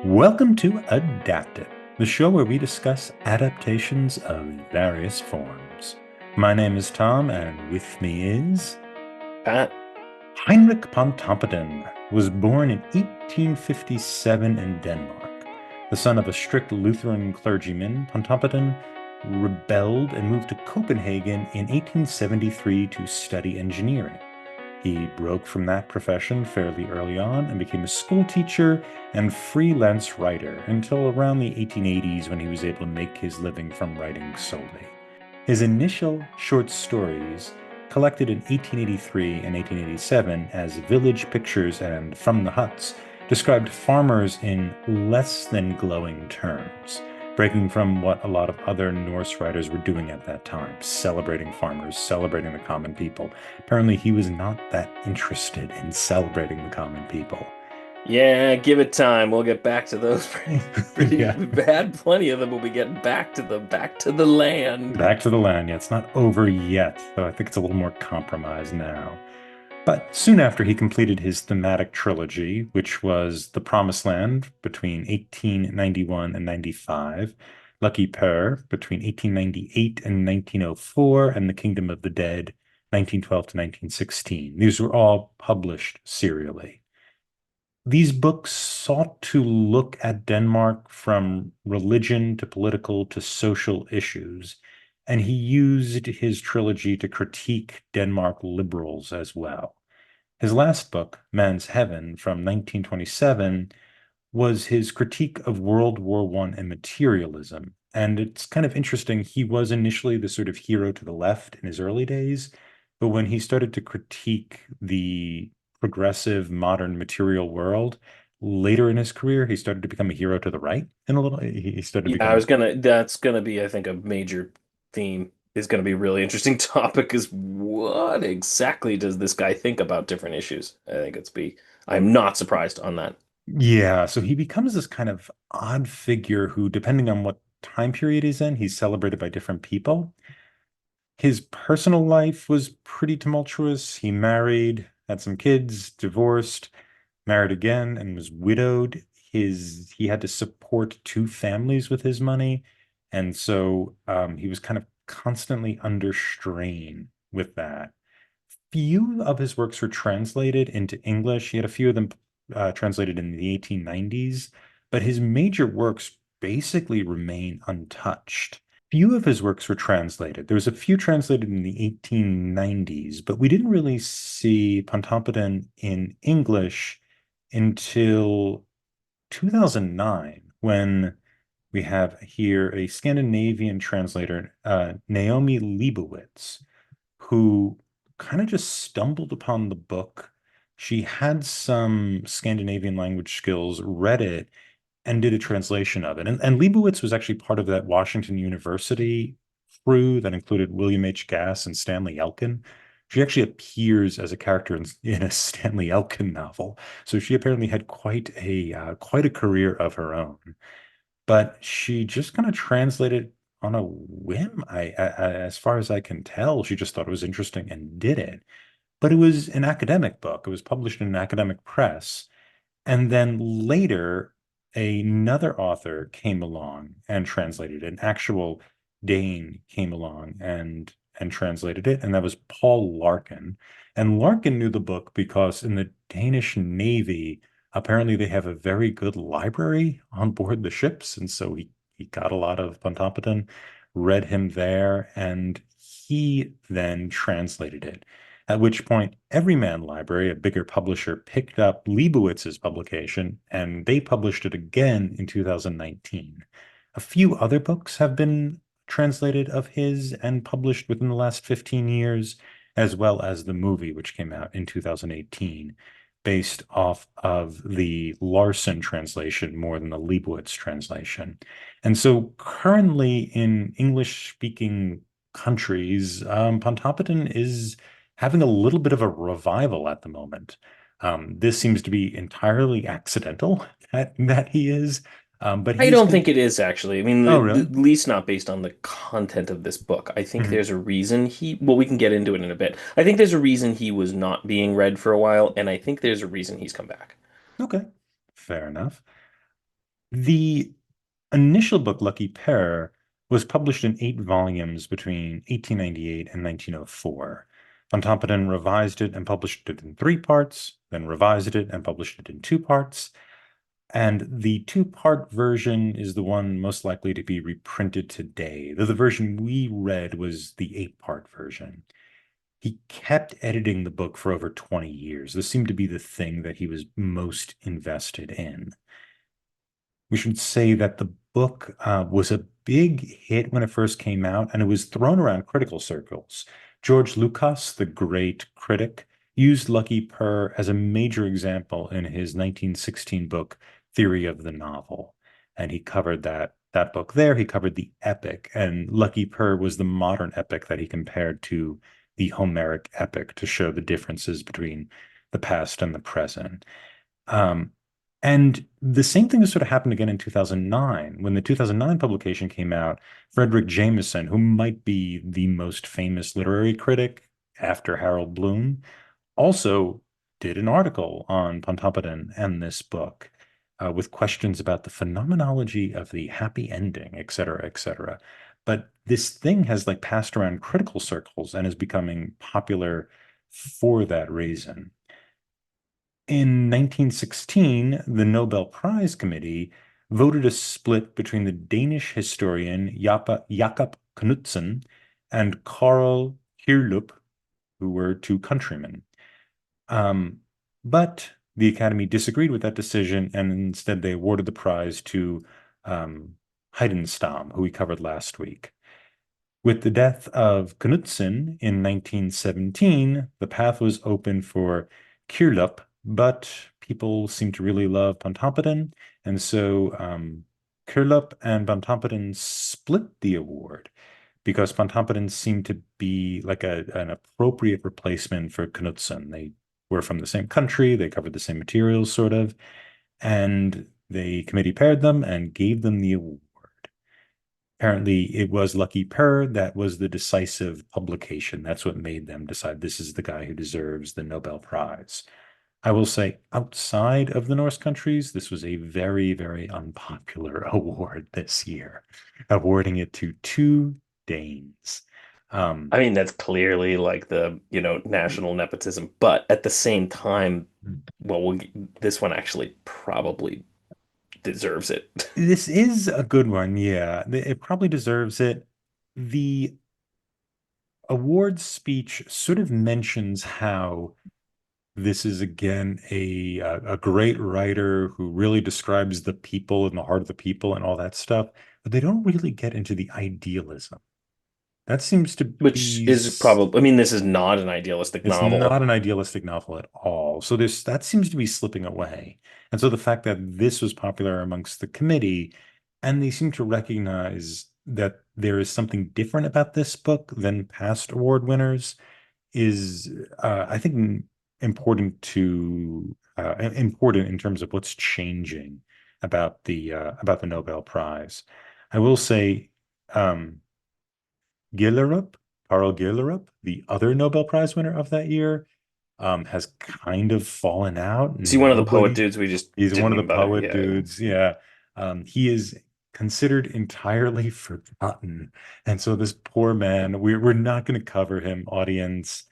Welcome to Adapted, the show where we discuss adaptations of various forms. My name is Tom, and with me is Pat. Heinrich Pontoppidan was born in 1857 in Denmark. The son of a strict Lutheran clergyman, Pontoppidan rebelled and moved to Copenhagen in 1873 to study engineering. He broke from that profession fairly early on and became a school teacher and freelance writer until around the 1880s when he was able to make his living from writing solely. His initial short stories, collected in 1883 and 1887 as Village Pictures and From the Huts, described farmers in less than glowing terms, breaking from what a lot of other Norse writers were doing at that time, celebrating farmers, celebrating the common people. Apparently, he was not that interested in celebrating the common people. Yeah, give it time. We'll get back to those pretty Yeah. bad. Plenty of them will be getting back to the land. Back to the land. Yeah, it's not over yet, though I think it's a little more compromised now. But soon after he completed his thematic trilogy, which was The Promised Land between 1891 and 95, Lucky Per between 1898 and 1904, and The Kingdom of the Dead 1912 to 1916. These were all published serially. These books sought to look at Denmark from religion to political to social issues, and he used his trilogy to critique Denmark liberals as well. His last book, Man's Heaven, from 1927, was his critique of World War I and materialism. And it's kind of interesting. He was initially the sort of hero to the left in his early days, but when he started to critique the progressive modern material world, later in his career, he started to become a hero to the right in a little. He started Yeah, becoming. that's gonna be, I think, a major theme. Is gonna be a really interesting topic is what exactly does this guy think about different issues? I'm not surprised on that. Yeah, so he becomes this kind of odd figure who, depending on what time period he's in, he's celebrated by different people. His personal life was pretty tumultuous. He married, had some kids, divorced, married again, and was widowed. He had to support two families with his money, and so he was kind of constantly under strain with that. Few of his works were translated into English. He had a few of them translated in the 1890s, but his major works basically remain untouched. Few of his works were translated. There was a few translated in the 1890s, but we didn't really see Pontoppidan in English until 2009, when we have here a Scandinavian translator, Naomi Leibowitz, who kind of just stumbled upon the book. She had some Scandinavian language skills, read it, and did a translation of it. And Leibowitz was actually part of that Washington University crew that included William H. Gass and Stanley Elkin. She actually appears as a character in a Stanley Elkin novel, so she apparently had quite a career of her own. But she just kind of translated on a whim. As far as I can tell, she just thought it was interesting and did it. But it was an academic book. It was published in an academic press. And then later, another author came along and translated it. An actual Dane came along and translated it, and that was Paul Larkin. And Larkin knew the book because in the Danish Navy, apparently they have a very good library on board the ships, and so he got a lot of Pontoppidan, read him there, and he then translated it. At which point, Everyman Library, a bigger publisher, picked up Leibowitz's publication, and they published it again in 2019. A few other books have been translated of his and published within the last 15 years, as well as the movie, which came out in 2018, based off of the Larson translation more than the Leibowitz translation. And so currently in English-speaking countries, Pontoppidan is having a little bit of a revival at the moment. This seems to be entirely accidental that he is, but I he's don't con think it is actually. I mean, Oh, really? at least not based on the content of this book. I think Mhm. there's a reason well, we can get into it in a bit. I think there's a reason he was not being read for a while, and I think there's a reason he's come back. Okay, fair enough. The initial book, Lucky Pair, was published in 8 volumes between 1898 and 1904. Pontoppidan revised it and published it in 3 parts, then revised it and published it in 2 parts. And the 2 part version is the one most likely to be reprinted today, though the version we read was the 8 part version. He kept editing the book for over 20 years. This seemed to be the thing that he was most invested in. We should say that the book was a big hit when it first came out, and it was thrown around critical circles. George Lucas, the great critic, used Lucky Purr as a major example in his 1916 book, Theory of the Novel. And he covered that book there. He covered the epic, and Lucky Purr was the modern epic that he compared to the Homeric epic to show the differences between the past and the present. Um, and the same thing has sort of happened again in 2009. When the 2009 publication came out, Frederick Jameson, who might be the most famous literary critic after Harold Bloom, also did an article on Pontoppidan and this book with questions about the phenomenology of the happy ending, et cetera, et cetera. But this thing has like passed around critical circles and is becoming popular for that reason. In 1916, the Nobel Prize Committee voted a split between the Danish historian Jakob Knudsen and Carl Kirlup, who were two countrymen. But the Academy disagreed with that decision, and instead they awarded the prize to Heidenstam, who we covered last week. With the death of Knudsen in 1917, the path was open for Kirlup, but people seem to really love Pontoppidan, and so Kirlup and Pontoppidan split the award because Pontoppidan seemed to be like an appropriate replacement for Knudsen. They were from the same country, they covered the same materials, sort of, and the committee paired them and gave them the award. Apparently, it was Lucky Purr that was the decisive publication. That's what made them decide this is the guy who deserves the Nobel Prize. I will say, outside of the Norse countries, this was a very, very unpopular award this year, awarding it to two Danes. I mean, that's clearly like the, national nepotism, but at the same time, well, this one actually probably deserves it. This is a good one, yeah. It probably deserves it. The awards speech sort of mentions how this is again a great writer who really describes the people and the heart of the people and all that stuff, but they don't really get into the idealism. That seems to Which be is probably, I mean, this is not an idealistic it's not novel. an idealistic novel at all. So this that seems to be slipping away. And so the fact that this was popular amongst the committee, and they seem to recognize that there is something different about this book than past award winners is, I think, important in terms of what's changing about the Nobel Prize. I will say, Gillerup, Carl Gillerup, the other Nobel Prize winner of that year, has kind of fallen out. See, one of the poet Nobody, dudes we just he's one didn't of the even bother. poet Yeah. dudes. Yeah. He is considered entirely forgotten. And so this poor man, we're not going to cover him, audience.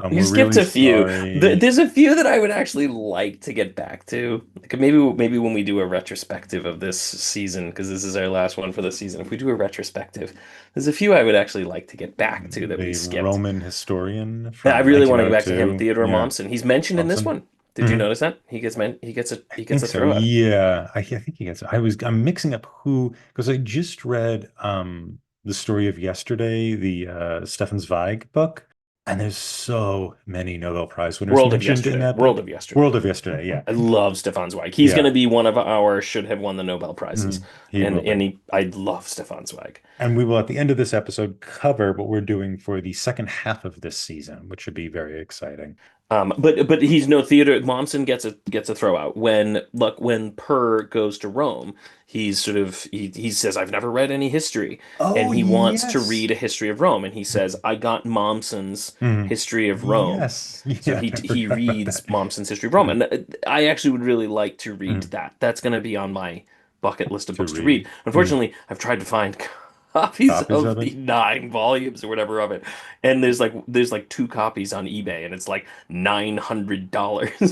You We're skipped really a few. sorry. There's a few that I would actually like to get back to. Like maybe when we do a retrospective of this season, because this is our last one for the season. If we do a retrospective, there's a few I would actually like to get back to that we The skipped. Roman historian Yeah, I from really want to go back to him, 1902. Theodore Yeah, Mommsen. He's mentioned in this Momsen. one. Did you notice that? I He gets think a so. throw out. Yeah, I think he gets. I'm mixing up who because I just read the story of yesterday, the Stefan Zweig book, and there's so many Nobel Prize winners World of mentioned in Yesterday. that World book. of Yesterday. World of Yesterday, yeah, I love Stefan Zweig. He's going yeah, to be one of our should have won the Nobel prizes, he will be. I love Stefan Zweig. And we will at the end of this episode cover what we're doing for the second half of this season, which should be very exciting. But he's no Theodore. Mommsen gets a throw out when Purr goes to Rome. He's sort of he says I've never read any history, and Oh he wants to yes. read a history of Rome, and he says I got Mommsen's Mhm. history of Rome. Yes. So Yeah, I he forgot about reads that. Mommsen's history of Rome, Mhm. and I actually would really like to read Mhm. that. That's going to be on my bucket list of To books to read. read. Hmm. Unfortunately, I've tried to find copies Copies of of the it. 9 volumes or whatever of it, and there's like two copies on eBay, and it's like $900.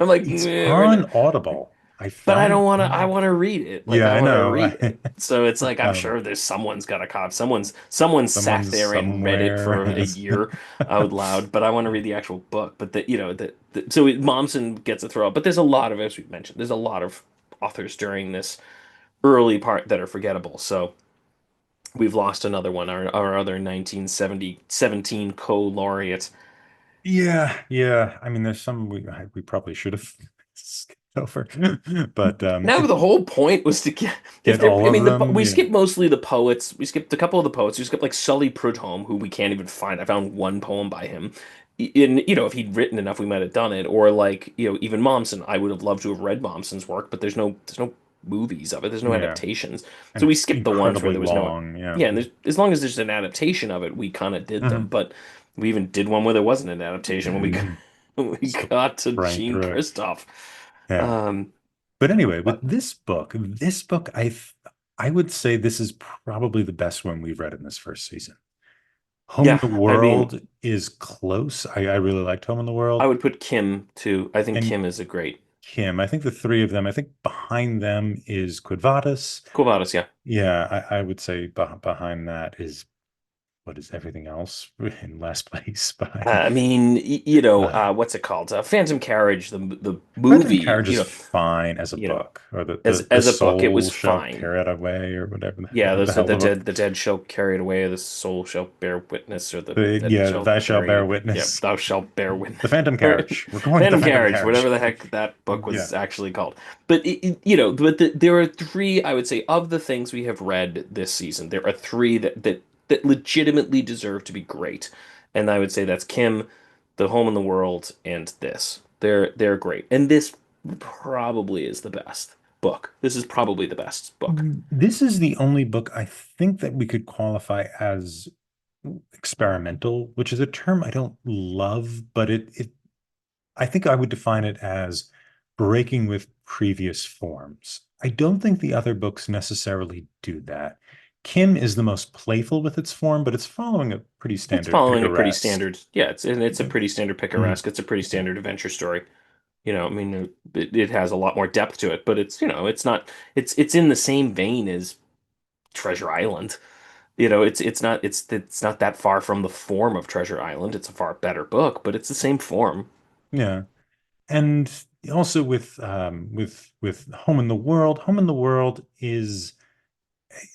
I'm like, It's right on now. Audible. I But I found don't it want to. I on. want to read it. Like Yeah, I I want to know. read it. So it's like I'm Um, sure there's someone's got a copy. Someone's sat someone's there and read it somewhere for a has. year out loud. But I want to read the actual book. But so Momsen gets a throw. But there's a lot of, as we mentioned, there's a lot of authors during this early part that are forgettable. So we've lost another one. Our other 1917 co-laureate. Yeah, yeah. I mean, there's some we probably should have skipped over, but Now if the whole point was to get if get they're. all I of mean, them, we yeah, skipped mostly the poets. We skipped a couple of the poets. We skipped like Sully Prudhomme, who we can't even find. I found one poem by him. If he'd written enough, we might have done it. Or like even Mommsen. I would have loved to have read Mommsen's work, but there's no movies of it. There's no yeah, adaptations. and So we it's skipped the ones where incredibly there was no. long. Yeah. Yeah, and as long as there's an adaptation of it, we kind of did them. Mhm. But we even did one where there wasn't an adaptation when we got, when we Slipped got to right Jean through it. Christoph. Yeah. Um, But anyway, with but this book, I would say this is probably the best one we've read in this first season. Home in yeah, the I mean. World is close. I really liked Home in the I World. would put Kim too. I think And Kim is a great. Kim, I think the three of them, I think behind them is Quid Vadis. Cool about us, yeah. Yeah, I would say behind that is what is everything else in last place I behind. mean, Uh, what's it called? Phantom Carriage, the Phantom movie. Carriage is fine as a You know, book, or as the as a book, it was soul shall fine. carry it away, or whatever Yeah, the those hell the the book. dead shall carry it away, the soul shall bear witness, or the dead Yeah, shall Thy shall carry bear it. Yeah, witness. thou shalt bear witness. The Phantom Carriage. We're going with the Phantom Phantom Carriage, Carriage. whatever the heck that book Yeah. was actually called. But there are three, I would say, of the things we have read this season. There are three that legitimately deserve to be great, and I would say that's Kim, The Home in the World, and this. They're great, and this probably is the best book. This is probably the best book. This is the only book I think that we could qualify as experimental, which is a term I don't love, but it I think I would define it as breaking with previous forms. I don't think the other books necessarily do that. Kim is the most playful with its form, but it's following a pretty It's standard following a pretty picaresque. standard, yeah. It's a Yeah. pretty standard Mhm. picaresque. It's a pretty Yeah. standard adventure story. I mean, it has a lot more depth to it, but it's not. It's in the same vein as Treasure Island. It's not that far from the form of Treasure Island. It's a far better book, but it's the same form. Yeah. And also with Home in the World is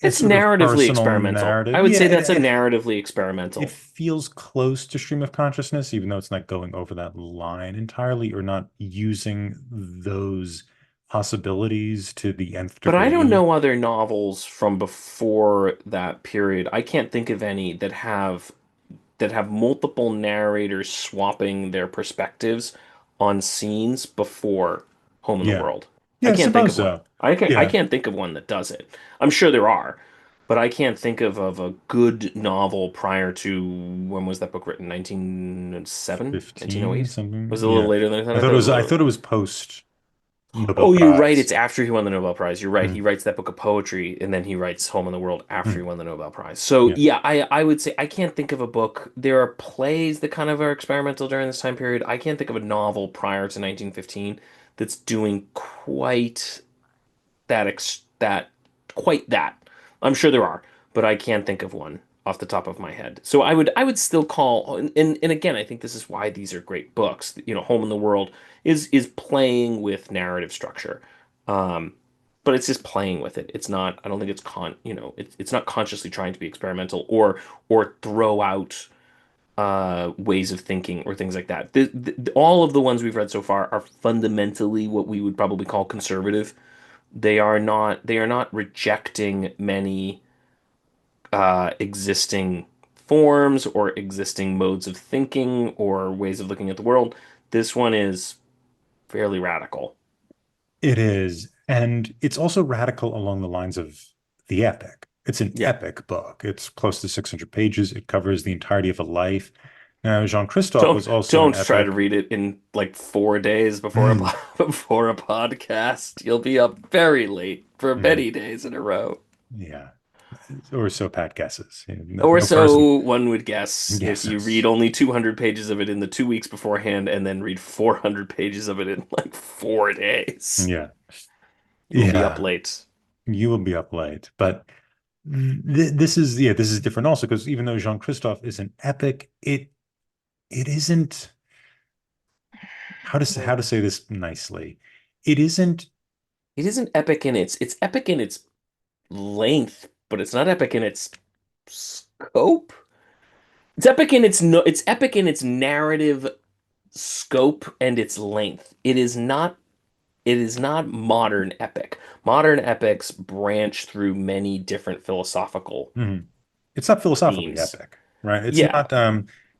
a It's sort of narratively personal experimental. I narrative. would Yeah, say that's a narratively it experimental. feels close to stream of consciousness, even though it's not going over that line entirely or not using those possibilities to the nth But I don't degree. know other novels from before that period. I can't think of any that have multiple narrators swapping their perspectives on scenes before Home in the Yeah. World. I Yeah, I can't think of suppose one. so. I Yeah. can't think of one that does it. I'm sure there are, but I can't think of a good novel prior to when was that book written? 1907, 15 1908? Was something. it a little Yeah. later than that? I thought it was a I little. thought it was post Nobel Oh, you're right. Prize. It's after he won the Nobel Prize. You're right. He Mm, writes that book of poetry, and then he writes Home in the World after he mm, won the Nobel Prize. So yeah. yeah, I would say I can't think of a book. There are plays that kind of are experimental during this time period. I can't think of a novel prior to 1915 that's doing that quite that. I'm sure there are, but I can't think of one off the top of my head. So I would still call and again, I think this is why these are great books. Home in the World is playing with narrative structure. Um, but it's just playing with it. It's not, I don't think it's not consciously trying to be experimental or throw out ways of thinking or things like that. All of the ones we've read so far are fundamentally what we would probably call conservative. They are not rejecting many existing forms or existing modes of thinking or ways of looking at the world. This one is fairly radical. It is. And it's also radical along the lines of the epic. It's an Yeah. epic book. It's close to 600 pages. It covers the entirety of a life. Now, Jean-Christophe Don't was also an don't try to epic. read it in like 4 days before a before a podcast. You'll be up very late. for Mhm. many days in a row. Yeah. Or so Pat guesses. No, Or no person so one would guess if you read guesses. only 200 pages of it in the 2 weeks beforehand and then read 400 pages of it in like 4 days. Yeah. You will be up Yeah. late. You will be up late. But this is, yeah, this is different also because even though Jean-Christophe is an epic, it isn't how to say this nicely. It isn't It isn't epic in it's epic in its length, but it's not epic in its scope. It's epic in its no, it's epic in its narrative scope and its length. It is not modern epic. Modern epics branch through many different philosophical mhm. It's not philosophically themes. epic, right? It's Yeah, not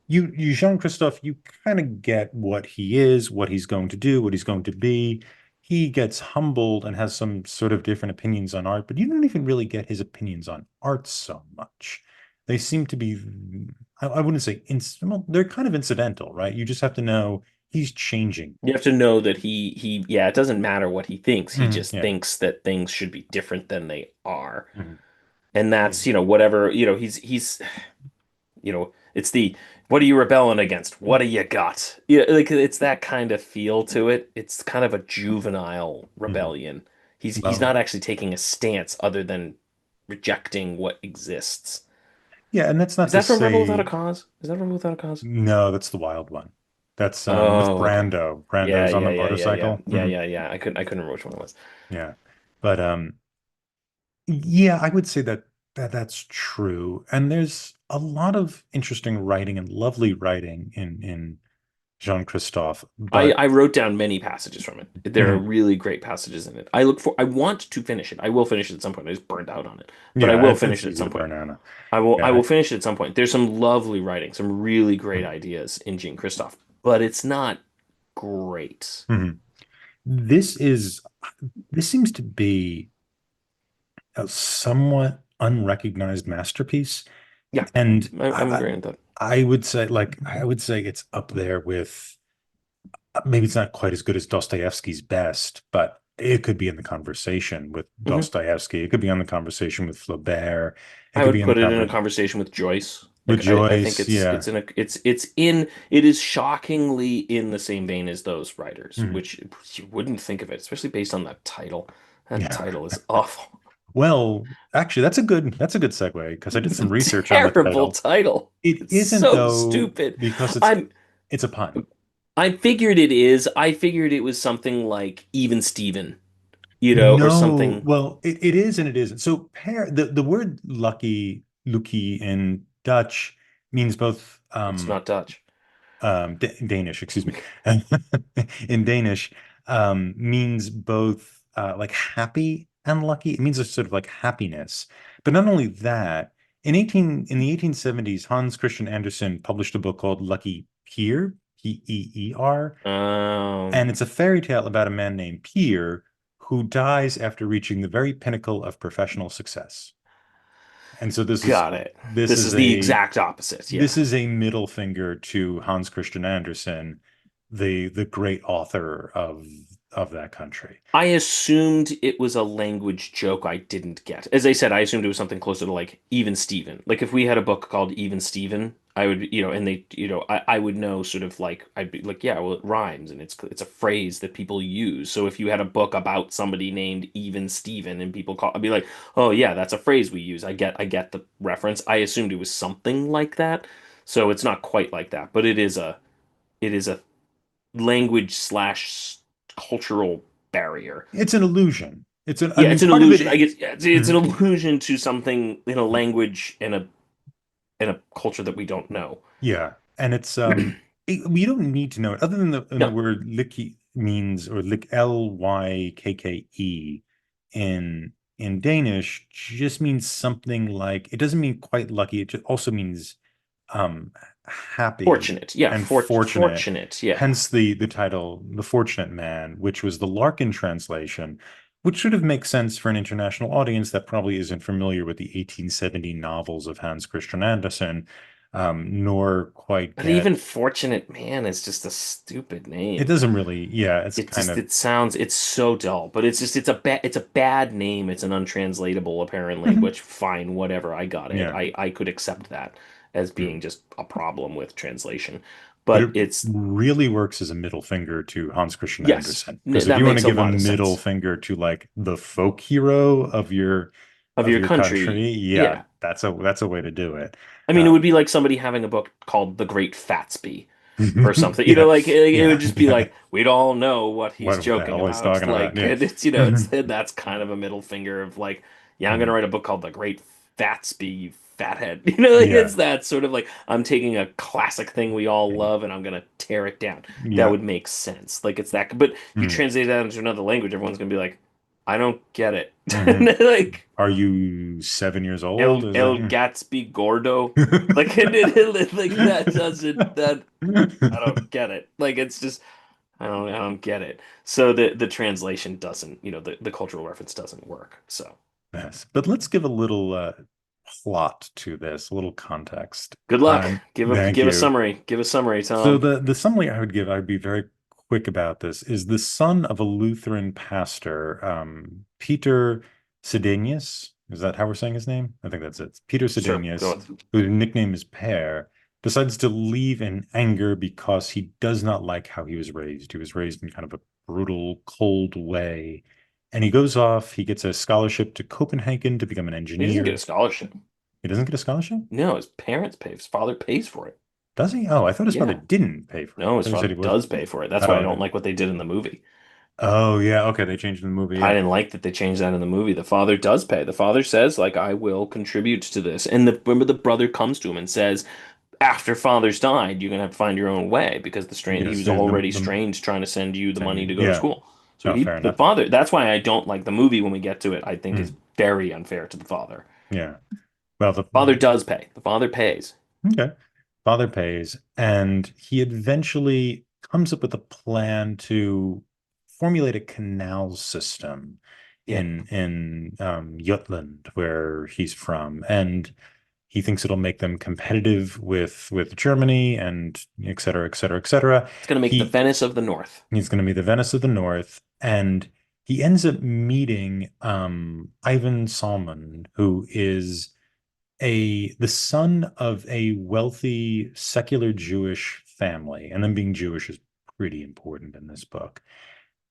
you Jean-Christophe, you kind of get what he is, what he's going to do, what he's going to be. He gets humbled and has some sort of different opinions on art, but you don't even really get his opinions on art so much. They seem to be I wouldn't say well, they're kind of incidental, right? You just have to know he's changing. you have to know that yeah, it doesn't matter what he thinks. He Mhm, just yeah. thinks that things should be different than they are. Mhm, And yeah. that's, whatever, it's the what are you rebelling against? What do you got? Yeah, like it's that kind of feel to it. It's kind of a juvenile Mhm. rebellion. He's Well, not actually taking a stance other than rejecting what exists. yeah, and that's not Is to that from Rebel Without a say Cause? Is that Rebel Without a Cause? no, that's the wild one. That's with Oh, okay. Brando. Yeah, Brando's on the yeah, yeah, yeah, yeah. motorcycle. Yeah, yeah, yeah. I couldn't remember which one it was. Yeah. But yeah, I would say that's true. And there's a lot of interesting writing and lovely writing in Jean-Christophe. I, But I wrote down many passages from it. There are mhm, really great passages in it. I want to finish it. I will finish it at some point. I just burned out on it, but I yeah, will it's finish it at easy to some point. burn out. I Yeah. will finish it at some point. There's some lovely writing, some really great Mhm, ideas in Jean Christophe, but it's not great. mhm. This is this seems to be a somewhat unrecognized masterpiece. Yeah, And I'm agreeing with that. I would say I would say it's up there with maybe it's not quite as good as Dostoevsky's Best, but it could be in the conversation with Hmm. Dostoevsky. It could be on the conversation with Flaubert. It I could would be in the put it in a conversation conversation with Joyce. with Like I think Joyce. Yeah. it is shockingly in the same vein as those writers, Mhm. which you wouldn't think of it, especially based on that title. That Yeah. title is awful. Well, actually, that's a good segue because I did some research on the Terrible title. title. It It's isn't so though stupid. because I'm it's a pun. I figured it is. I figured it was something like Even Steven, or No, something. well, it is and it isn't. So the word lucky in Dutch means both It's not Dutch. Danish, excuse me. In Danish, means both like happy and lucky. It means a sort of like happiness. But not only that, in the 1870s, Hans Christian Andersen published a book called Lucky Peer, Peer, Um, and it's a fairy tale about a man named Peer who dies after reaching the very pinnacle of professional success. And so got it. this This is is the a exact opposite. Yeah. this is a middle finger to Hans Christian Andersen, the great author of that country. I assumed it was a language joke I didn't get. As I said, I assumed it was something closer to like Even Steven. Like if we had a book called Even Steven, I would, and they, I would know sort of like I'd be like, yeah, well, it rhymes and it's a phrase that people use. So if you had a book about somebody named Even Steven and people call, I'd be like, oh yeah, that's a phrase we use. I get the reference. I assumed it was something like that. So it's not quite like that, but it is a language slash cultural barrier. It's an illusion. I Yeah, mean, it's an part of it, illusion. I guess yeah, it's an Mhm. illusion to something in a language and a culture that we don't know. Yeah, and it's we don't need to know it other than the No, word licky means or lick Lykke in Danish just means something like it doesn't mean quite lucky. It just also means um happy fortunate. Yeah, and fortunate. fortunate. Yeah. Hence the title The Fortunate Man, which was the Larkin translation, which sort of makes sense for an international audience that probably isn't familiar with the 1870 novels of Hans Christian Andersen. nor quite But get. even Fortunate Man is just a stupid It name. doesn't really, yeah, it's It kind just of, it sounds it's so dull, but it's a bad name. It's an untranslatable apparently, Mhm. which fine, whatever. I got it. Yeah, I could accept that as being mm. just a problem with translation. But But it it's really works as a middle finger to Hans Christian yes, Andersen. Because if that you want to makes a give a lot of middle sense. finger to like the folk hero Of of your your country, country, yeah, yeah. that's a way to do it. I mean, it Uh, would be like somebody having a book called The Great Fatsby or something. yeah, Like it yeah, would just be yeah. like we'd all know what he's What the joking hell he's about. talking about? Like Yeah. and it's that's kind of a middle finger of like, yeah, I'm gonna Mm. write a book called The Great Fatsby, you fathead. Like Yeah, it's that sort of like I'm taking a classic thing we all love and I'm gonna tear it down. That yeah. would make sense. Like it's that, but you Mm. translate that into another language, everyone's gonna be like, I don't get it. Hmm. Like Are you 7 years old? El Is El that? Gatsby Gordo. Like like that doesn't that I don't get it. Like it's just I don't get it. So the translation doesn't, the cultural reference doesn't work. So Yes, but let's give a little plot to this, a little context. good luck. Thank Give a you. summary. Give a summary, So Tom. the summary I would give, I'd be very quick about this, is the son of a Lutheran pastor, Peter Sedenius. Is that how we're saying his name? I think that's it. Peter Sure, go Sedenius, with. whose nickname is Pear, decides to leave in anger because he does not like how he was raised. He was raised in kind of a brutal, cold way. And he goes off, he gets a scholarship to Copenhagen to become an He doesn't get a engineer. scholarship. He doesn't get a scholarship? No, his parents pay. His father pays for it. Does he? Oh, I thought his father Yeah. didn't pay for it. No, I his thought he said father he was. does pay for it. That's why I Oh, don't okay. like what they did in the movie. Oh, yeah. Okay, they changed the movie. I Yeah. didn't like that they changed that in the movie. The father does pay. The father says, like, I will contribute to this. And remember the brother comes to him and says, after father's died, you're gonna have to find your own way because he Yes, was the already the strange trying to send you the money to go to yeah. school. So Oh, fair the enough. father, that's why I don't like the movie when we get to it, I think is Mm, very unfair to the father. yeah. Well, the Father does pay. The father pays. okay. Father pays, and he eventually comes up with a plan to formulate a canal system Yeah. in Jutland, where he's from, and he thinks it'll make them competitive with Germany and et cetera, et cetera, et cetera. It's gonna make it the He Venice of the North. He's going to be the Venice of the North, and he ends up meeting Ivan Salmon, who is a the son of a wealthy secular Jewish family, and then being Jewish is pretty important in this book.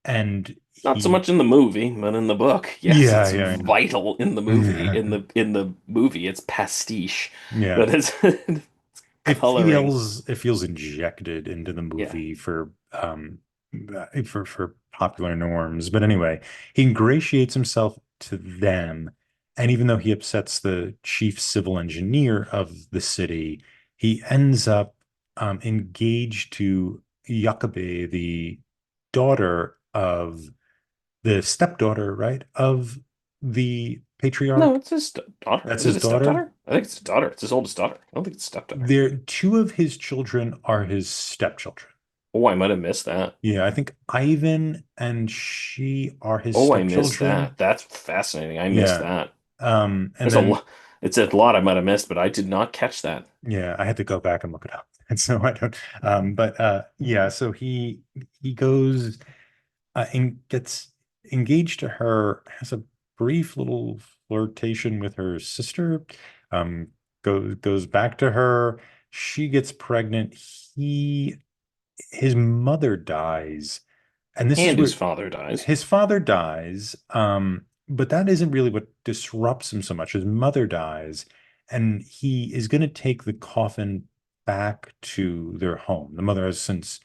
And Not so he, much in the movie, but in the book, yes, yeah, it's yeah, I know. vital in the movie. In the movie, it's pastiche, Yeah. but it's coloring. It feels injected into the Yeah. movie for popular norms. But anyway, he ingratiates himself to them, and even though he upsets the chief civil engineer of the city, he ends up engaged to Jacobe, the daughter of the stepdaughter, right, of the No, patriarch. it's his daughter. That's Is it his his daughter. stepdaughter? I think it's his daughter. It's his oldest daughter. I don't think it's stepdaughter. Two of his children are his stepchildren. Oh, I might have missed that. Yeah, I think Ivan and she are his Oh, I missed stepchildren. that. That's fascinating. I missed Yeah. that. And There's a then lot. It's a lot I might have missed, but I did not catch that. yeah, I had to go back and look it up. And so I don't but yeah, so he goes and gets engaged to her, has a brief little flirtation with her sister, goes back to her, she gets pregnant, his mother dies. And this is And his where father dies. his father dies, but that isn't really what disrupts him so much. His mother dies, and he is going to take the coffin back to their home. The mother has since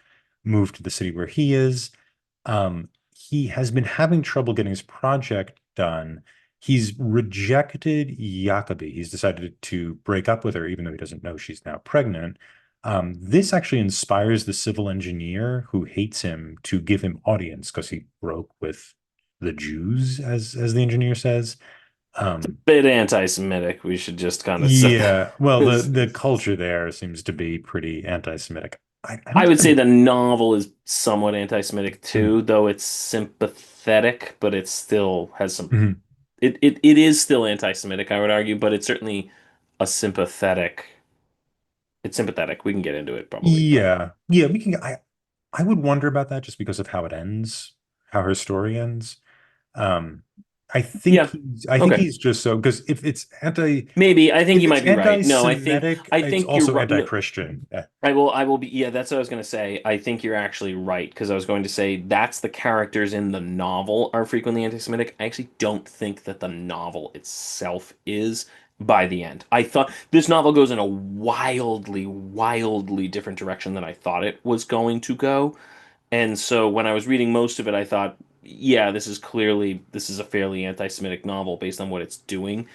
moved to the city where he is. He has been having trouble getting his project done. He's rejected Jacobi. He's decided to break up with her, even though he doesn't know she's now pregnant. This actually inspires the civil engineer who hates him to give him audience because he broke with the Jews, as the engineer says. Um, Bit anti-Semitic. We should just kind of set that. yeah, well, the culture there seems to be pretty anti-Semitic. I don't I think would I say know. the novel is somewhat anti-Semitic Mm, too, though it's sympathetic, but it still has some. mhm. It is still anti-Semitic, I would argue, but it's certainly a sympathetic. It's sympathetic. We can get into it probably, but Yeah. Yeah, we can I would wonder about that just because of how it ends, how her story ends. Um, yeah. I think Okay. he's just so because Maybe. I think if you it's might be right. No, anti-Semitic, I it's think you're also right. No, anti-Christian. I will be, yeah, that's what I was going to say. I think you're actually right because I was going to say that's the characters in the novel are frequently anti-Semitic. I actually don't think that the novel itself is by the end. I thought this novel goes in a wildly, wildly different direction than I thought it was going to go. And so when I was reading most of it, I thought, yeah, this is a fairly anti-Semitic novel based on what it's doing.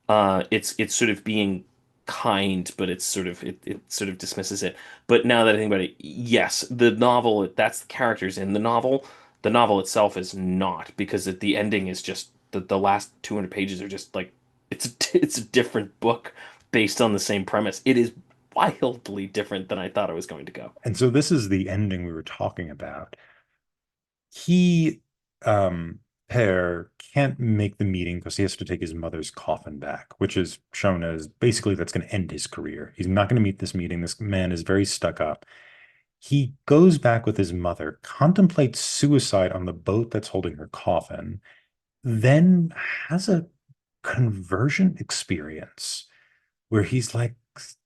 It's sort of being kind, but it sort of dismisses it. But now that I think about it, yes, the novel that's the characters in the novel. The novel itself is not because the ending is just the last 200 pages are just like it's a different book based on the same premise. It is wildly different than I thought it was going to go. And so this is the ending we were talking about. He Per can't make the meeting because he has to take his mother's coffin back, which is shown as basically that's going to end his career. He's not going to meet this meeting. This man is very stuck up. He goes back with his mother, contemplates suicide on the boat that's holding her coffin, then has a conversion experience where he's like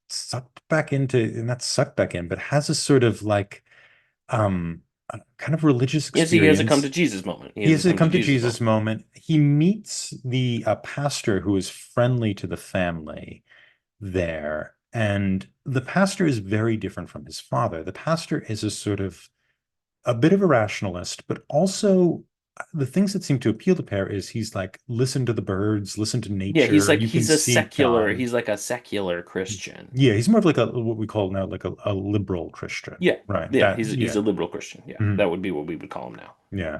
sucked back into, not sucked back in, but has a sort of like a kind of religious Yes, he has a come to experience. Jesus moment. He He has a has a come to come to Jesus Jesus moment. moment. He meets the pastor who is friendly to the family there. And the pastor is very different from his father. The pastor is a sort of a bit of a rationalist, but also the things that seem to appeal to Per is he's like, listen to the birds, listen to Yeah, nature. You can see God. he's like a secular Christian. Yeah, he's more of like a what we call now like a liberal Christian, Yeah. right? Yeah, That he's yeah, a liberal Christian. Yeah. mhm, That would be what we would call him now. yeah,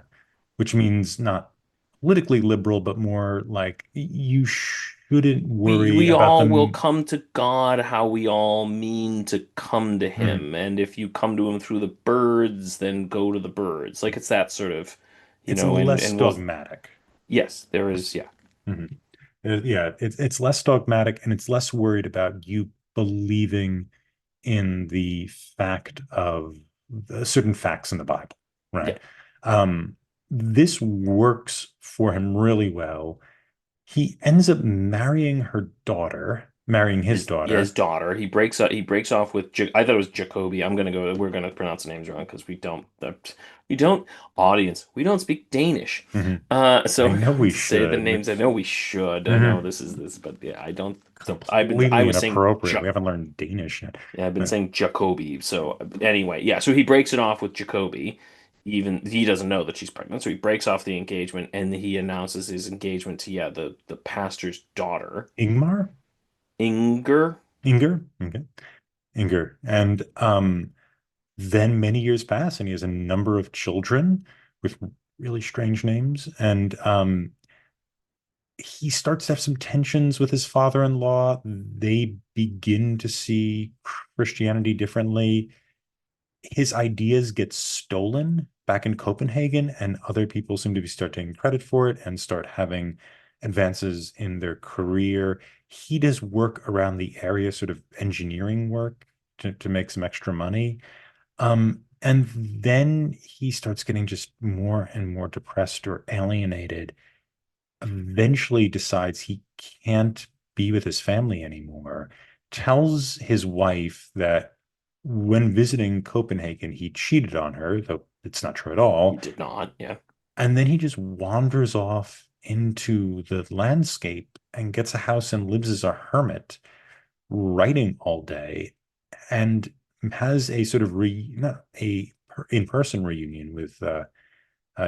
which means not politically liberal, but more like you shouldn't worry We about all will them. come to God how we all mean to come to Mhm. him. And if you come to him through the birds, then go to the birds. Like it's that sort of, It's less and we'll dogmatic. yes, there is yeah. Mhm. Yeah, it's less dogmatic and it's less worried about you believing in the fact of the certain facts in the Bible, Yeah. right? Um, this works for him really well. He ends up marrying her daughter, marrying his His daughter. daughter. He breaks off with I thought it was Jacoby. I'm gonna go. We're gonna pronounce the names wrong because we don't audience. We don't speak Danish. Mhm. So I we're know going we to say the should. names. I know we should. I know Mhm. this is this, but yeah, I don't. So I Completely was saying inappropriate. We haven't learned Danish yet. yeah, I've been Yeah. saying Jacoby. So anyway, yeah. So he breaks it off with Jacoby. Even he doesn't know that she's pregnant, so he breaks off the engagement and he announces his engagement to yeah the pastor's daughter, Ingmar? Inger. Inger? Okay. Inger. And then many years pass and he has a number of children with really strange names. And he starts to have some tensions with his father-in-law. They begin to see Christianity differently. His ideas get stolen back in Copenhagen, and other people seem to be start taking credit for it and start having advances in their career. He does work around the area, sort of engineering work to make some extra money. And then he starts getting just more and more depressed or alienated, eventually decides he can't be with his family anymore, tells his wife that when visiting Copenhagen, he cheated on her, though it's not true at He all. did not. Yeah. And then he just wanders off into the landscape and gets a house and lives as a hermit, writing all day, and has a sort of not a in-person reunion with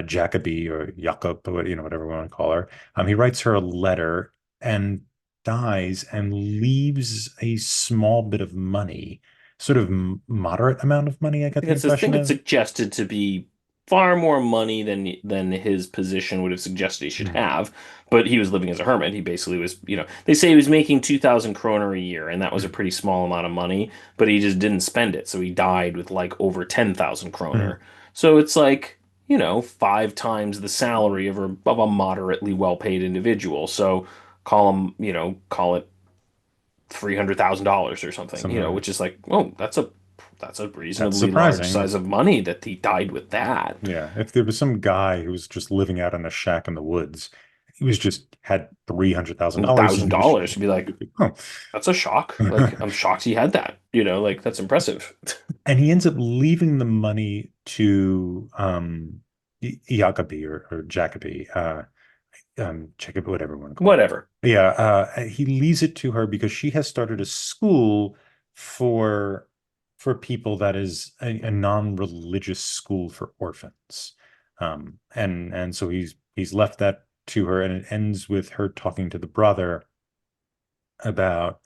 Jacoby or Jakob, or whatever we want to call her. He writes her a letter and dies and leaves a small bit of money, sort of moderate amount of money, I got the I impression think it's of. suggested to be far more money than his position would have suggested he should Mm, have. But he was living as a hermit. He basically was, they say he was making 2,000 kroner a year, and that was a mm, pretty small amount of money. But he just didn't spend it, so he died with like over 10,000 mm. kroner. So it's like, 5 times the salary of a moderately well-paid individual. So call him, call it $300,000 or something, something like which is like, oh, that's a that's reasonably large surprising. size of money that he died with that. Yeah, if there was some guy who was just living out in a shack in the woods, he was just had And $300,000 thousand and he was, dollars would be like, oh. that's a shock. Like, I'm shocked he had that. Like that's impressive. And he ends up leaving the money to Jacobi or Jacobi, Jacobi, whatever you want to call it. Whatever. Yeah, he leaves it to her because she has started a school for people that is a non-religious school for orphans. And so he's left that to her, and it ends with her talking to the brother about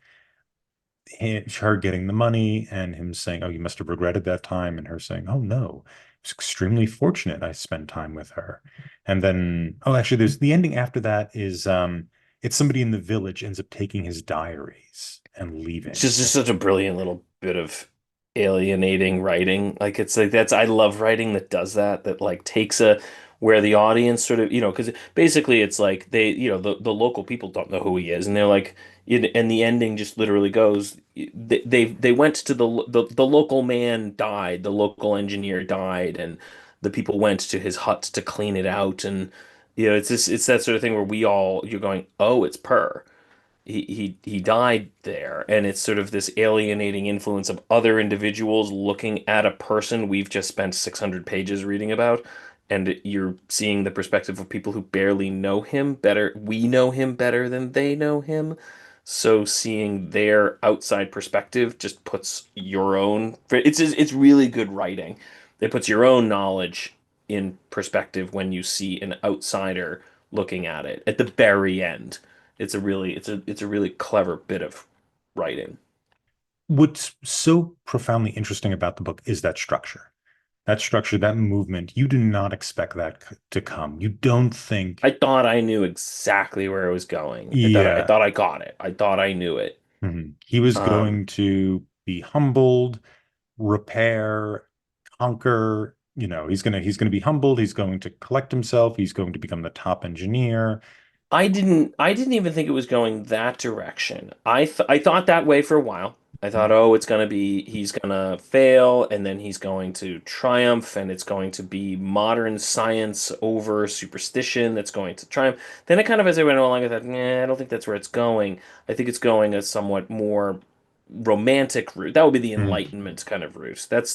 her getting the money and him saying, "Oh, you must have regretted that time," and her saying, "Oh no, it's extremely fortunate I spent time with her." And then, oh, actually, there's the ending after that is it's somebody in the village ends up taking his diaries and It's leaving. just such a brilliant little bit of alienating writing. Like it's like that's I love writing that does that, that like takes a where the audience sort of, because basically it's like they, the local people don't know who he is, and they're like, and the ending just literally goes, they went to the local man died, the local engineer died, and the people went to his hut to clean it out, and it's that sort of thing where you're going, oh, it's Per. He died there, and it's sort of this alienating influence of other individuals looking at a person we've just spent 600 pages reading about, and you're seeing the perspective of people who barely know him better. We know him better than they know him, so seeing their outside perspective just puts your own. It's really good writing. It puts your own knowledge in perspective when you see an outsider looking at it at the very end. It's a really clever bit of writing. What's so profoundly interesting about the book is that structure, that movement. You do not expect that to come. You don't think, I thought I knew exactly where it was going. I yeah. thought I got it. I thought I knew it. He was Um, going to be humbled, repair, conquer. He's gonna be humbled. He's going to collect himself. He's going to become the top engineer. I didn't even think it was going that direction. I thought that way for a while. I thought, oh, it's gonna be he's gonna fail and then he's going to triumph and it's going to be modern science over superstition that's going to triumph. Then I kind of, as I went along, I thought, nah, I don't think that's where it's going. I think it's going a somewhat more romantic route. That would be the Mhm. Enlightenment kind of route. That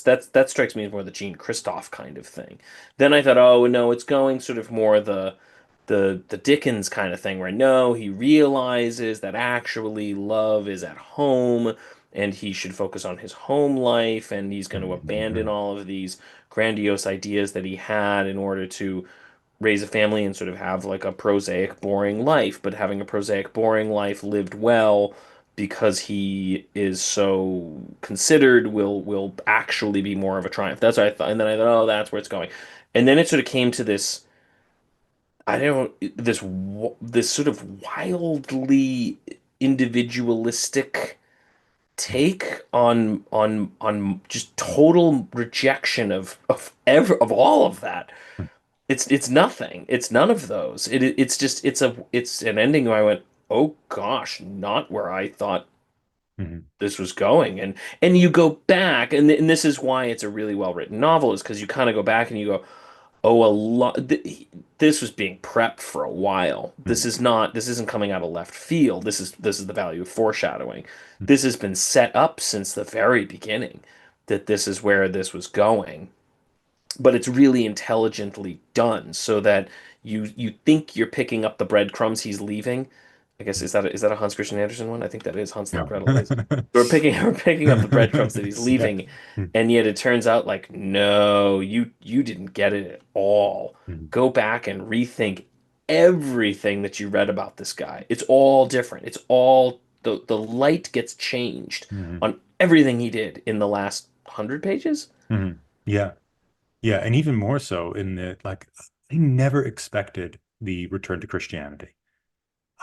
strikes me as more the Jean Christoph kind of thing. Then I thought, oh no, it's going sort of more the Dickens kind of thing where no, he realizes that actually love is at home and he should focus on his home life and he's going to abandon Mhm. all of these grandiose ideas that he had in order to raise a family and sort of have like a prosaic, boring life, but having a prosaic, boring life lived well because he is so considered will actually be more of a triumph. That's what I thought. And then I thought, oh, that's where it's going. And then it sort of came to this I don't this sort of wildly individualistic take on just total rejection of all of that. It's nothing. It's none of those. It's just it's an ending where I went, "Oh gosh, not where I thought Mhm. this was going." And you go back and this is why it's a really well written novel is because you kind of go back and you go, oh, a lot. This was being prepped for a while. This Mhm. is not. This isn't coming out of left field. This is the value of foreshadowing. Mhm. This has been set up since the very beginning that this is where this was going, but it's really intelligently done so that you think you're picking up the breadcrumbs he's leaving. I guess is that a Hans Christian Andersen one? I think that is Hansel and Yeah. Gretel is. We're picking up the breadcrumbs that he's Yeah. leaving, and yet it turns out like no, you didn't get it at all. Mhm. Go back and rethink everything that you read about this guy. It's all different. It's all the light gets changed Mhm. on everything he did in the last 100 pages. Mhm. Yeah. Yeah. And even more so in the like, I never expected the return to Christianity.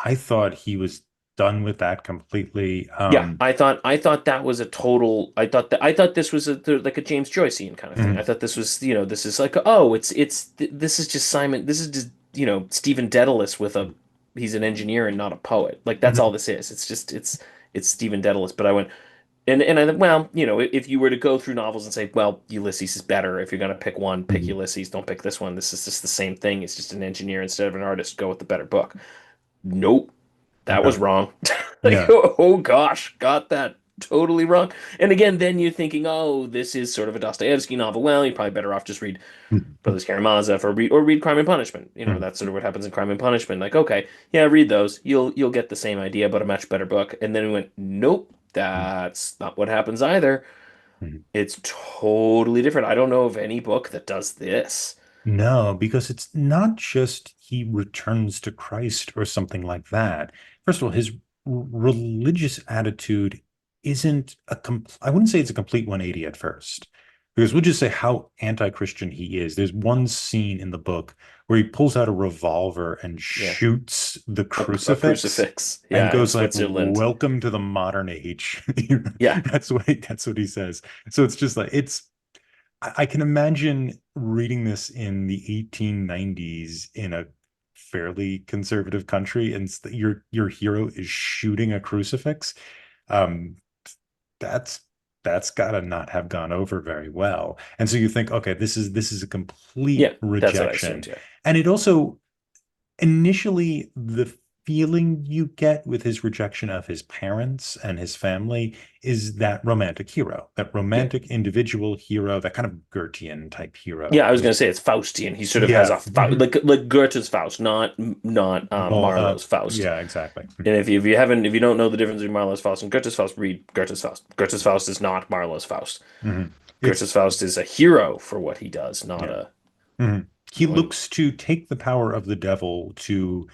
I thought he was done with that completely. Yeah, I thought that was a total. I thought this was like a James Joycean kind of thing. I Mhm. thought this was this is like oh this is just Simon. This is just Stephen Dedalus with a he's an engineer and not a poet. Like that's all Mhm. this is. It's just it's Stephen Dedalus. But I went, and I thought, well, if you were to go through novels and say, well, Ulysses is better. If you're going to pick one, pick Mhm. Ulysses. Don't pick this one. This is just the same thing. It's just an engineer instead of an artist. Go with the better book. Nope, that was Okay. wrong. Like, Yeah. oh gosh, got that totally wrong. And again, then you're thinking, oh, this is sort of a Dostoevsky novel. Well, you're probably better off just read Mhm. Brothers Karamazov or read Crime and Punishment. Mhm. That's sort of what happens in Crime and Punishment. Like, okay, yeah, read those. You'll get the same idea, but a much better book. And then we went, nope, that's not what happens either. Mhm. It's totally different. I don't know of any book that does this. No, because it's not just he returns to Christ or something like that. First of all, his religious attitude isn't I wouldn't say it's a complete 180 at first, because we'll just say how anti-Christian he is. There's one scene in the book where he pulls out a revolver and Yeah, shoots the a crucifix crucifix. and Yeah, in goes like, Switzerland. "Welcome to the modern age." Yeah, That's what he says. So it's just like I can imagine reading this in the 1890s in a fairly conservative country, and your hero is shooting a crucifix. Um, that's that's gotta not have gone over very well. And so you think, okay, this is a complete yeah, that's what I rejection. assumed. Yeah. And it also initially the feeling you get with his rejection of his parents and his family is that romantic hero, that Yeah. romantic individual hero, that kind of Goethean type hero Yeah, I was who's gonna say it's Faustian. He sort of has yeah, a like Goethe's Faust, not well, Marlowe's Faust. yeah, exactly. And if you don't know the difference between Marlowe's Faust and Goethe's Faust, read Goethe's Faust. Goethe's Faust is not Marlowe's Faust. Mhm. Goethe's It's Faust is a hero for what he does, not yeah. a Mhm. He when looks to take the power of the devil to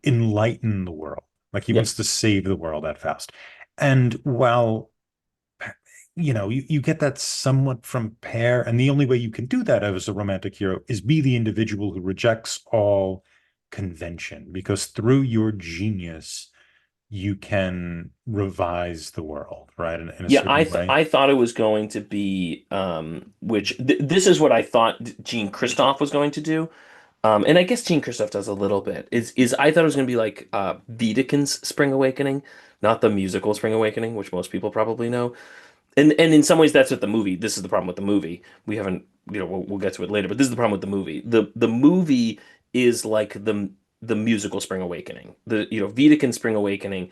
enlighten the world. Like he yeah. wants to save the world at Faust. And while you get that somewhat from Pear, and the only way you can do that as a romantic hero is be the individual who rejects all convention, because through your genius, you can revise the world, right? In a Yeah, certain way. I thought it was going to be which this is what I thought Jean Christophe was going to do. And I guess Jean Christophe does a little bit. Is I thought it was going to be like Wiedekind's Spring Awakening, not the musical Spring Awakening, which most people probably know. And in some ways that's what the movie. This is the problem with the movie. We haven't, we'll get to it later, but this is the problem with the movie. The movie is like the musical Spring Awakening. The Wiedekind Spring Awakening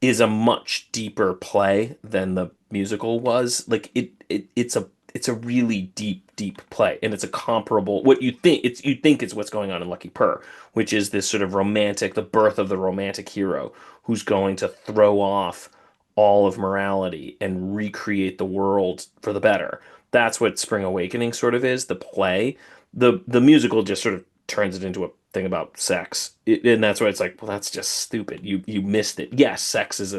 is a much deeper play than the musical was. Like it's a really deep play, and it's a comparable what you think is what's going on in Lucky Per, which is this sort of romantic, the birth of the romantic hero who's going to throw off all of morality and recreate the world for the better. That's what Spring Awakening sort of is, the play. The musical just sort of turns it into a thing about sex. And that's why it's like, well, that's just stupid. You missed it. Yes, sex is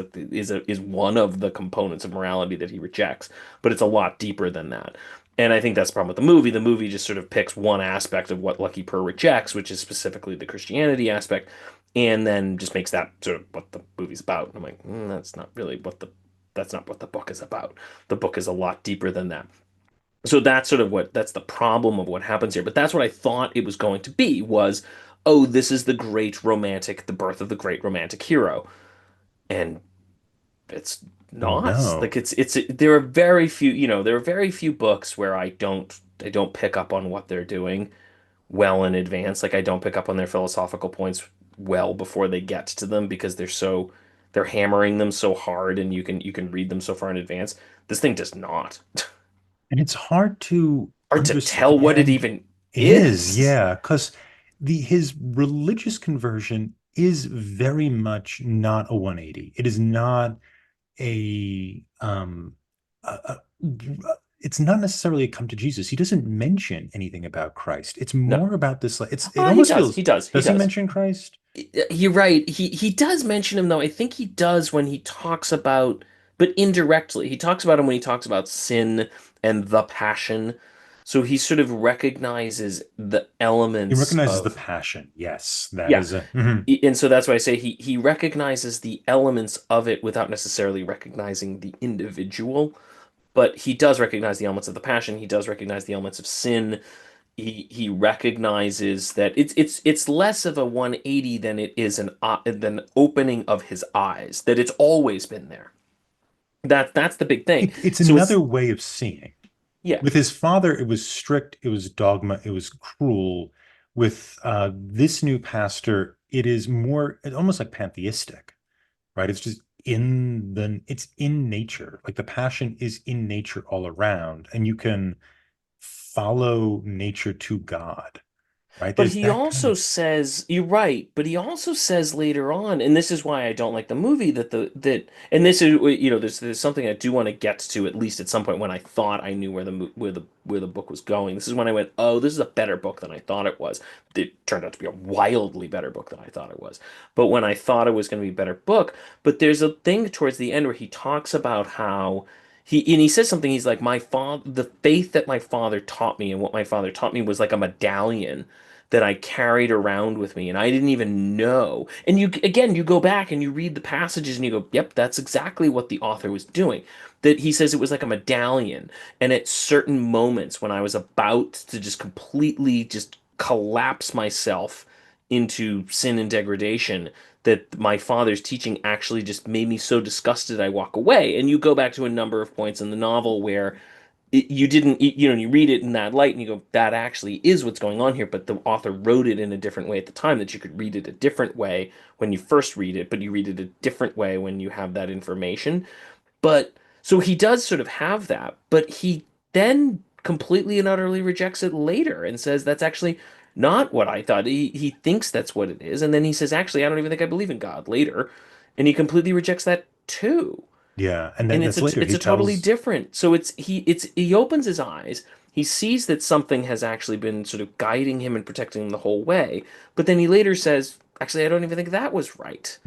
one of the components of morality that he rejects, but it's a lot deeper than that. And I think that's the problem with the movie. The movie just sort of picks one aspect of what Lucky Per rejects, which is specifically the Christianity aspect, and then just makes that sort of what the movie's about. And I'm like, that's not what the book is about. The book is a lot deeper than that. So that's the problem of what happens here. But that's what I thought it was going to be was, oh, this is the birth of the great romantic hero. And it's not. Like No. there are very few, there are very few books where I don't pick up on what they're doing well in advance. Like I don't pick up on their philosophical points well before they get to them because they're hammering them so hard and you can read them so far in advance. This thing does not. And it's hard to Hard to tell what it understand. even It is, is. yeah, because the his religious conversion is very much not a 180. It is not a it's not necessarily a come to Jesus. He doesn't mention anything about Christ. It's No. more about this, like it He almost does. He feels, does. He does he does. mention Christ? You're right. He does mention him though. I think he does when he talks about, but indirectly. He talks about him when he talks about sin and the passion. So he sort of recognizes the He elements recognizes the of passion. Yes, that yeah. is a mhm. And so that's why I say he recognizes the elements of it without necessarily recognizing the individual, but he does recognize the elements of the passion. He does recognize the elements of sin he recognizes that it's less of a 180 than it is than opening of his eyes, that it's always been there. That's the big thing. It's So it's another way of seeing. yeah. With his father, it was strict, it was dogma, it was cruel. With this new pastor, it is more, it's almost like pantheistic, right? It's just it's in nature. Like the passion is in nature all around, and you can follow nature to God, right? But There's he that kind also of, says, you're right, but he also says later on, and this is why I don't like the movie, and this is, there's something I do want to get to at least at some point when I thought I knew where the book was going. This is when I went, oh, this is a better book than I thought it was. It turned out to be a wildly better book than I thought it was. But when I thought it was going to be a better book, but there's a thing towards the end where he talks about how he says something. He's like, my father, the faith that my father taught me, and what my father taught me was like a medallion that I carried around with me, and I didn't even know. And you go back and you read the passages and you go, yep, that's exactly what the author was doing. That he says it was like a medallion, and at certain moments when I was about to just completely just collapse myself into sin and degradation, that my father's teaching actually just made me so disgusted I walk away. And you go back to a number of points in the novel where you didn't you read it in that light and you go, that actually is what's going on here, but the author wrote it in a different way at the time, that you could read it a different way when you first read it, but you read it a different way when you have that information. But so he does sort of have that, but he then completely and utterly rejects it later and says that's actually not what I thought. He thinks that's what it is, and then he says, actually, I don't even think I believe in God later, and he completely rejects that too. yeah. And And that's later. it's He a totally tells, different. So he opens his eyes. He sees that something has actually been sort of guiding him and protecting him the whole way. But then he later says, actually, I don't even think that was right.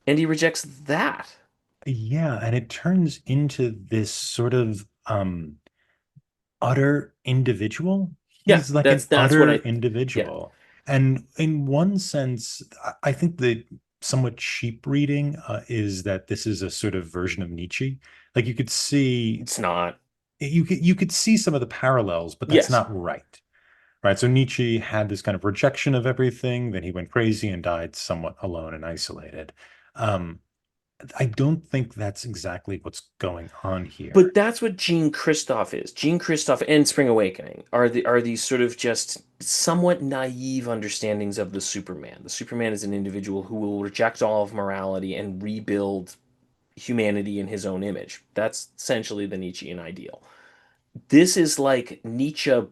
And he rejects that. yeah, and it turns into this sort of utter individual. Yeah, He's like an that's what utter I yeah. individual. And in one sense, I think the somewhat cheap reading is that this is a sort of version of Nietzsche. Like It's not. you could see some of the parallels, but that's Yes. not right. Right. So Nietzsche had this kind of rejection of everything, then he went crazy and died somewhat alone and isolated. Um, I don't think that's exactly what's going on But here. that's what Jean Christoph is. Jean Christoph and Spring Awakening are these sort of just somewhat naive understandings of the Superman. The Superman is an individual who will reject all of morality and rebuild humanity in his own image. That's essentially the Nietzschean ideal. This is like Nietzsche,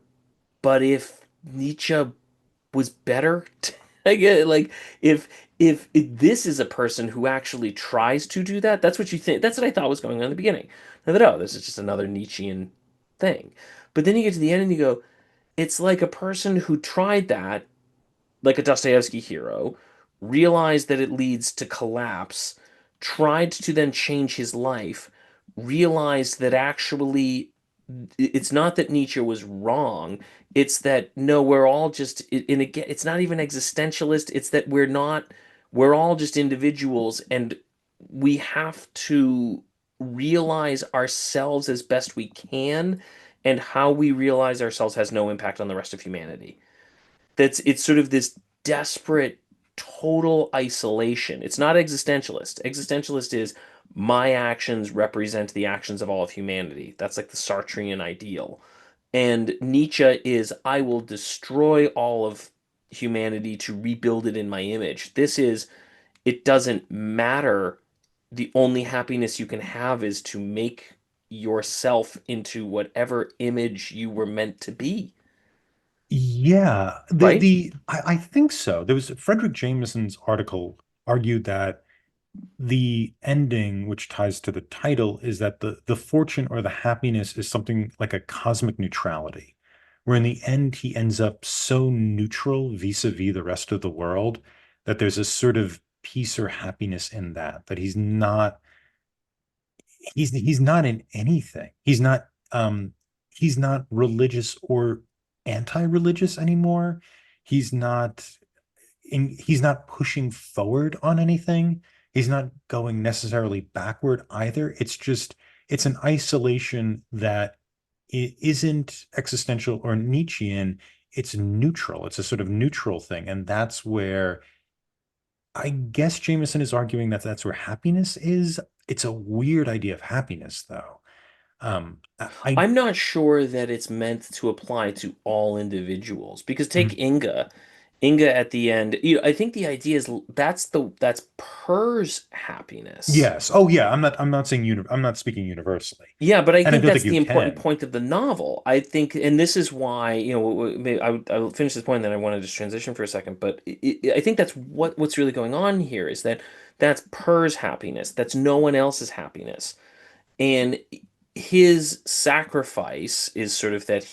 but if Nietzsche was better, I get it. Like if this is a person who actually tries to do that, that's what you think. That's what I thought was going on in the beginning. I thought, oh, this is just another Nietzschean thing. But then you get to the end and you go, it's like a person who tried that, like a Dostoevsky hero, realized that it leads to collapse, tried to then change his life, realized that actually it's not that Nietzsche was wrong. It's that no, we're all just and again, it's not even existentialist. It's that we're all just individuals, and we have to realize ourselves as best we can, and how we realize ourselves has no impact on the rest of humanity. It's sort of this desperate total isolation. It's not existentialist. Existentialist is my actions represent the actions of all of humanity. That's like the Sartrean ideal. And Nietzsche is I will destroy all of humanity to rebuild it in my image. This is it doesn't matter. The only happiness you can have is to make yourself into whatever image you were meant to be, Yeah, right? I think so. There was Frederick Jameson's article argued that the ending, which ties to the title, is that the fortune or the happiness is something like a cosmic neutrality, where in the end he ends up so neutral vis-a-vis the rest of the world that there's a sort of peace or happiness in that, that he's not in anything. He's not religious or anti-religious anymore. He's not he's not pushing forward on anything. He's not going necessarily backward either. It's an isolation that it isn't existential or Nietzschean. it's neutral. It's a sort of neutral thing. And that's where I guess Jameson is arguing that that's where happiness is. It's a weird idea of happiness, though. I I'm not sure that it's meant to apply to all individuals because take mm, Inga. Inga at the end, I think the idea is that's Per's happiness. yes. Oh, yeah. I'm not saying I'm not speaking universally, Yeah, but I and I think don't that's think you the important can. point of the novel. I think, and this is why, I'll finish this point, and then I want to just transition for a second. But I think that's what's really going on here is that that's Per's happiness. That's no one else's happiness. And his sacrifice is sort of that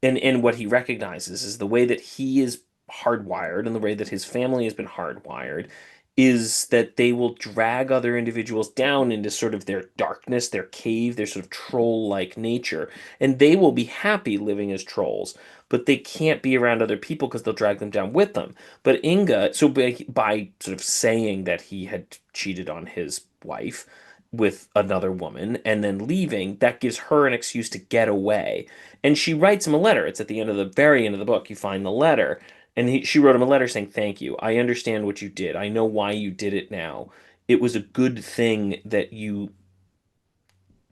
and what he recognizes is the way that he is hardwired and the way that his family has been hardwired is that they will drag other individuals down into sort of their darkness, their cave, their sort of troll-like nature, and they will be happy living as trolls, but they can't be around other people because they'll drag them down with them. But Inga, so by sort of saying that he had cheated on his wife with another woman and then leaving, that gives her an excuse to get away, and she writes him a letter. It's at the end of the very end of the book. You find the letter. And she wrote him a letter saying, "Thank you. I understand what you did. I know why you did it now. It was a good thing that you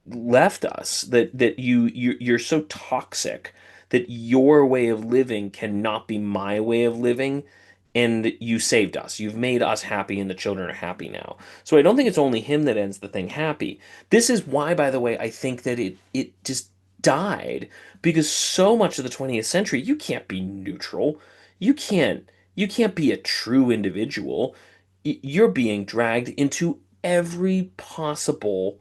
left us, that you're so toxic that your way of living cannot be my way of living, and you saved us. You've made us happy and the children are happy now." So I don't think it's only him that ends the thing happy. This is why, by the way, I think that it just died, because so much of the 20th century you can't be neutral. You can't be a true individual. You're being dragged into every possible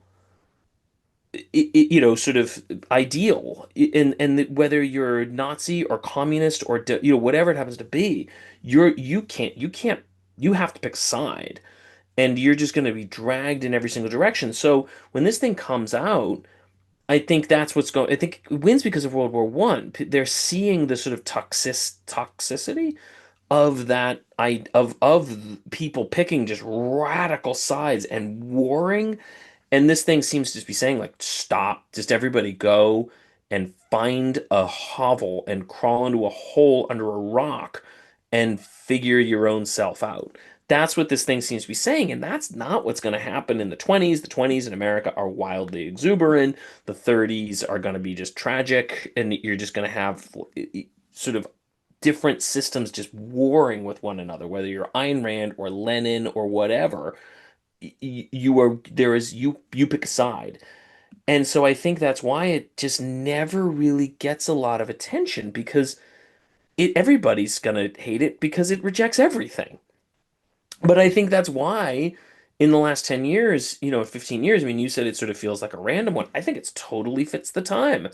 sort of ideal, and whether you're Nazi or communist or whatever it happens to be, you have to pick a side, and you're just going to be dragged in every single direction. So when this thing comes out, I think that's what's going. I think it wins because of World War One. They're seeing the sort of toxicity of that of people picking just radical sides and warring, and this thing seems to just be saying, like, stop, just everybody go and find a hovel and crawl into a hole under a rock and figure your own self out. That's what this thing seems to be saying, and that's not what's going to happen in the 20s. The 20s in America are wildly exuberant. The 30s are going to be just tragic, and you're just going to have sort of different systems just warring with one another, whether you're Ayn Rand or Lenin or whatever. You are there is you pick a side, and so I think that's why it just never really gets a lot of attention, because everybody's gonna hate it because it rejects everything. But I think that's why in the last 10 years, 15 years, I mean, you said it sort of feels like a random one. I think it's totally fits the time.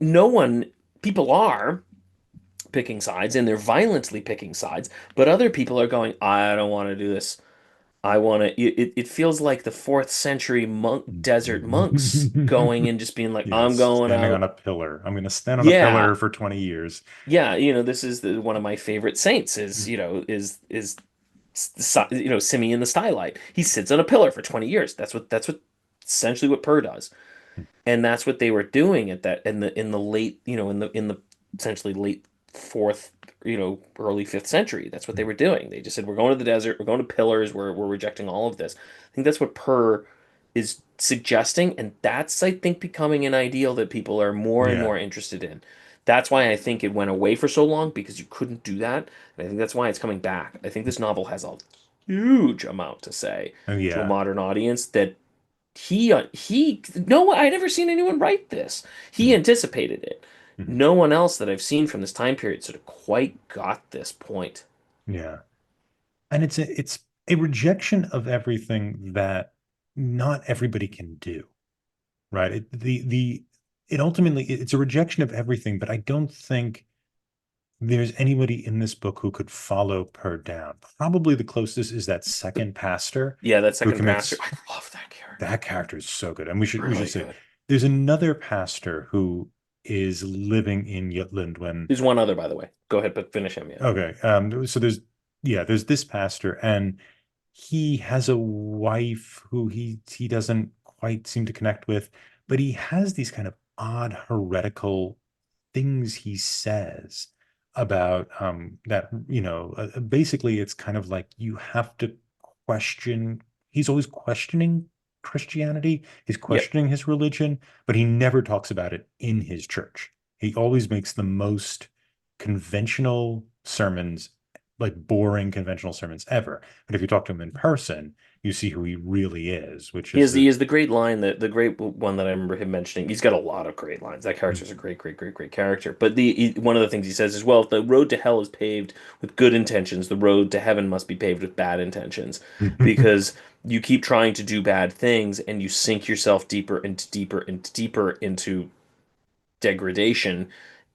No one People are picking sides, and they're violently picking sides, but other people are going, I don't want to do this. I want to. It feels like the fourth century desert monks going and just being like, "I'm Yes, going standing on out." a pillar. I'm going to stand on a Yeah, pillar for 20 years. yeah. This is one of my favorite saints. Simeon the Stylite. He sits on a pillar for 20 years. That's what essentially what Purr does, and that's what they were doing at that in the late in the essentially late fourth, early fifth century. That's what they were doing. They just said, we're going to the desert, we're going to pillars, we're rejecting all of this. I think that's what Purr is suggesting, and that's, I think, becoming an ideal that people are more and Yeah. more interested in. That's why I think it went away for so long, because you couldn't do that, and I think that's why it's coming back. I think this novel has a huge amount to say Oh, to a yeah. modern audience that he no, I never seen anyone write this. He anticipated it. Mhm. No one else that I've seen from this time period sort of quite got this point. Yeah. And it's a rejection of everything that not everybody can do, right? It ultimately it's a rejection of everything, but I don't think there's anybody in this book who could follow Per down. Probably the closest is that second pastor Yeah, that who second pastor, commits. I love that character. That character is so good. And we should Really say good. there's another pastor who is living in Jutland when There's one other, by the way. Go ahead, but finish him. Yeah. okay. So there's this pastor, and he has a wife who he doesn't quite seem to connect with, but he has these kind of odd heretical things he says about that, basically it's kind of like you have to question. He's always questioning Christianity, he's Yeah. questioning his religion, but he never talks about it in his church. He always makes the most conventional sermons, like boring conventional sermons ever. But if you talk to him in person, you see who he really is, which He is has the he has the great line, that the great one that I remember him mentioning. He's got a lot of great lines. That character's a great, great, great, great character. But one of the things he says is, well, if the road to hell is paved with good intentions, the road to heaven must be paved with bad intentions, because you keep trying to do bad things and you sink yourself deeper and deeper and deeper into degradation,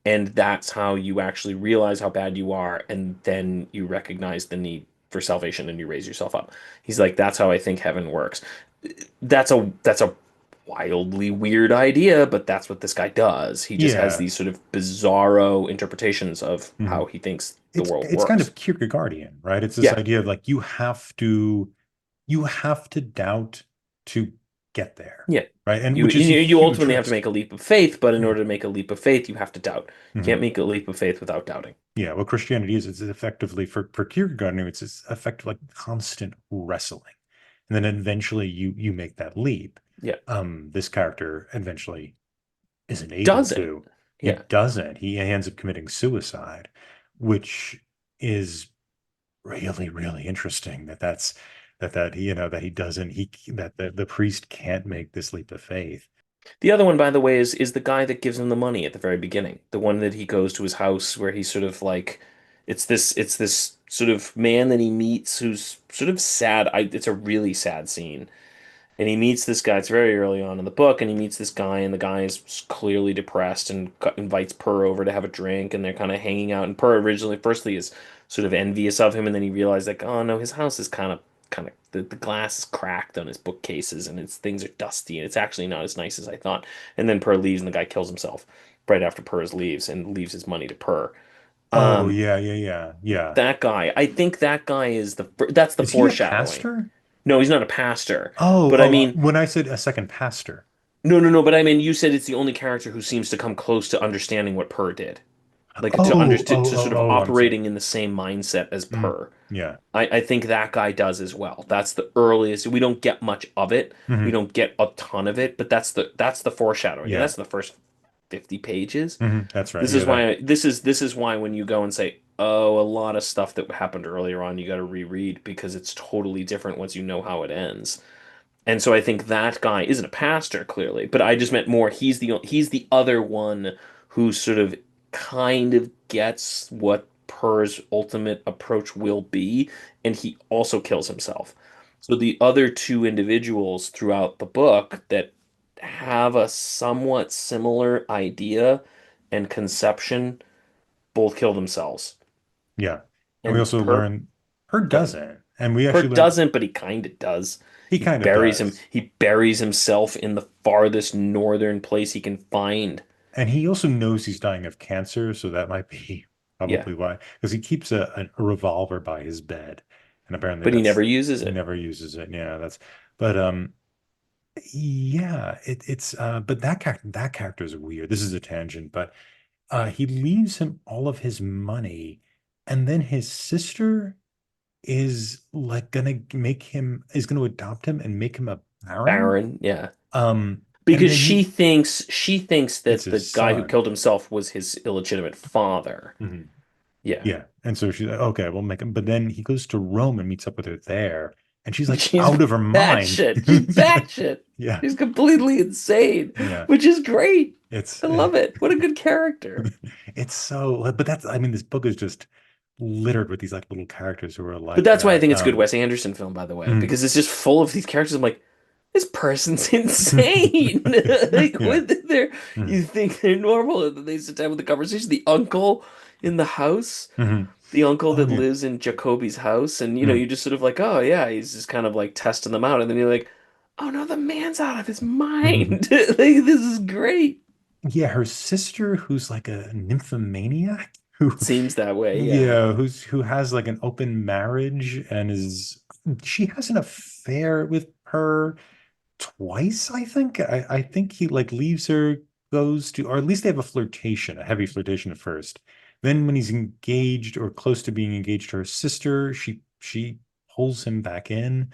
and that's how you actually realize how bad you are, and then you recognize the need for salvation and you raise yourself up. He's like, that's how I think heaven works. That's a wildly weird idea, but that's what this guy does. He just has Yeah. these sort of bizarro interpretations of how Mhm. he thinks the it's world it's kind works. of Kierkegaardian, right? It's this Yeah. idea of like you have to doubt to get there, Yeah. right? And You which is a you huge ultimately have to risk. make a leap of faith, but in Mhm. order to make a leap of faith, you have to doubt. You Mhm. can't make a leap of faith without doubting. Yeah, what Christianity is, it's effectively for Kierkegaard, anyway, it's effectively like constant wrestling, and then eventually you make that leap. Yeah. This character eventually isn't able Doesn't. to. He Yeah. doesn't. He ends up committing suicide, which is really, really interesting. That he doesn't. That the priest can't make this leap of faith. The other one, by the way, is the guy that gives him the money at the very beginning. The one that he goes to his house, where he's sort of like, it's this sort of man that he meets who's sort of sad. It's a really sad scene. And he meets this guy. It's very early on in the book, and he meets this guy, and the guy is clearly depressed and invites Purr over to have a drink, and they're kind of hanging out. And Purr originally, firstly, is sort of envious of him, and then he realized like, oh no, his house is kind of the glass is cracked on his bookcases, and his things are dusty, and it's actually not as nice as I thought. And then Purr leaves, and the guy kills himself right after Purr leaves, and leaves his money to Purr. Oh Um, yeah, yeah, yeah, yeah. that guy, I think that guy is that's the Is he a foreshadowing. pastor? No, he's not a pastor, Oh, but I oh, mean. when I said a second pastor. No, no, no, but I mean, you said it's the only character who seems to come close to understanding what Purr did. Like Oh, oh, to oh, sort of oh, I'm sorry. operating in the same mindset as Mm, Purr. yeah. I think that guy does as well. That's the earliest. We don't get much of it. We Hmm. don't get a ton of it, but that's the foreshadowing, and Yeah. that's the first 50 pages. That's right. Yeah, that. This is why when you go and say, "Oh, a lot of stuff that happened earlier on, you got to reread because it's totally different once you know how it ends." And so I think that guy isn't a pastor clearly, but I just meant more he's the other one who sort of kind of gets what Purr's ultimate approach will be, and he also kills himself. So the other two individuals throughout the book that have a somewhat similar idea and conception both kill themselves. Yeah. And we And also learn her Go ahead. doesn't, and we Pert actually learn doesn't, but he kind of does. he kind of does. He buries himself in the farthest northern place he can find. And he also knows he's dying of cancer, so that might be Yeah, probably why. Because he keeps a revolver by his bed, and apparently but he never that's uses he it. never uses it. Yeah, but yeah, but that character is weird. This is a tangent, but he leaves him all of his money, and then his sister is like gonna adopt him and make him a baron. Baron, yeah. And Because then she thinks it's that the his guy who son. killed himself was his illegitimate father. Mhm. Yeah. Yeah. And so she's like, okay, we'll make him. But then he goes to Rome and meets up with her there. And she's like She's out of her mind. batshit. She's batshit. Yeah. She's completely insane, Yeah. which is great. It's I love it. What a good character. it's so but I mean, this book is just littered with these like little characters who are But like that's why I that. think it's a good Wes Anderson film, by the way, Mm. because it's just full of these characters. I'm like, this person's insane. Like Yeah. when they're, Mm. you think they're normal, and then they sit down with the conversation. The uncle in the house, Mhm. the uncle Oh that yeah. lives in Jacoby's house, and Mm. you just sort of like, oh yeah, he's just kind of like testing them out, and then you're like, oh no, the man's out of his Mhm. mind. Like this is great. Yeah, her sister, who's like a nymphomaniac, who Seems that way, yeah. yeah, who has like an open marriage and she has an affair with her twice, I think. I think he like leaves her goes to, or at least they have a flirtation, a heavy flirtation at first. Then when he's engaged or close to being engaged to her sister, she pulls him back in,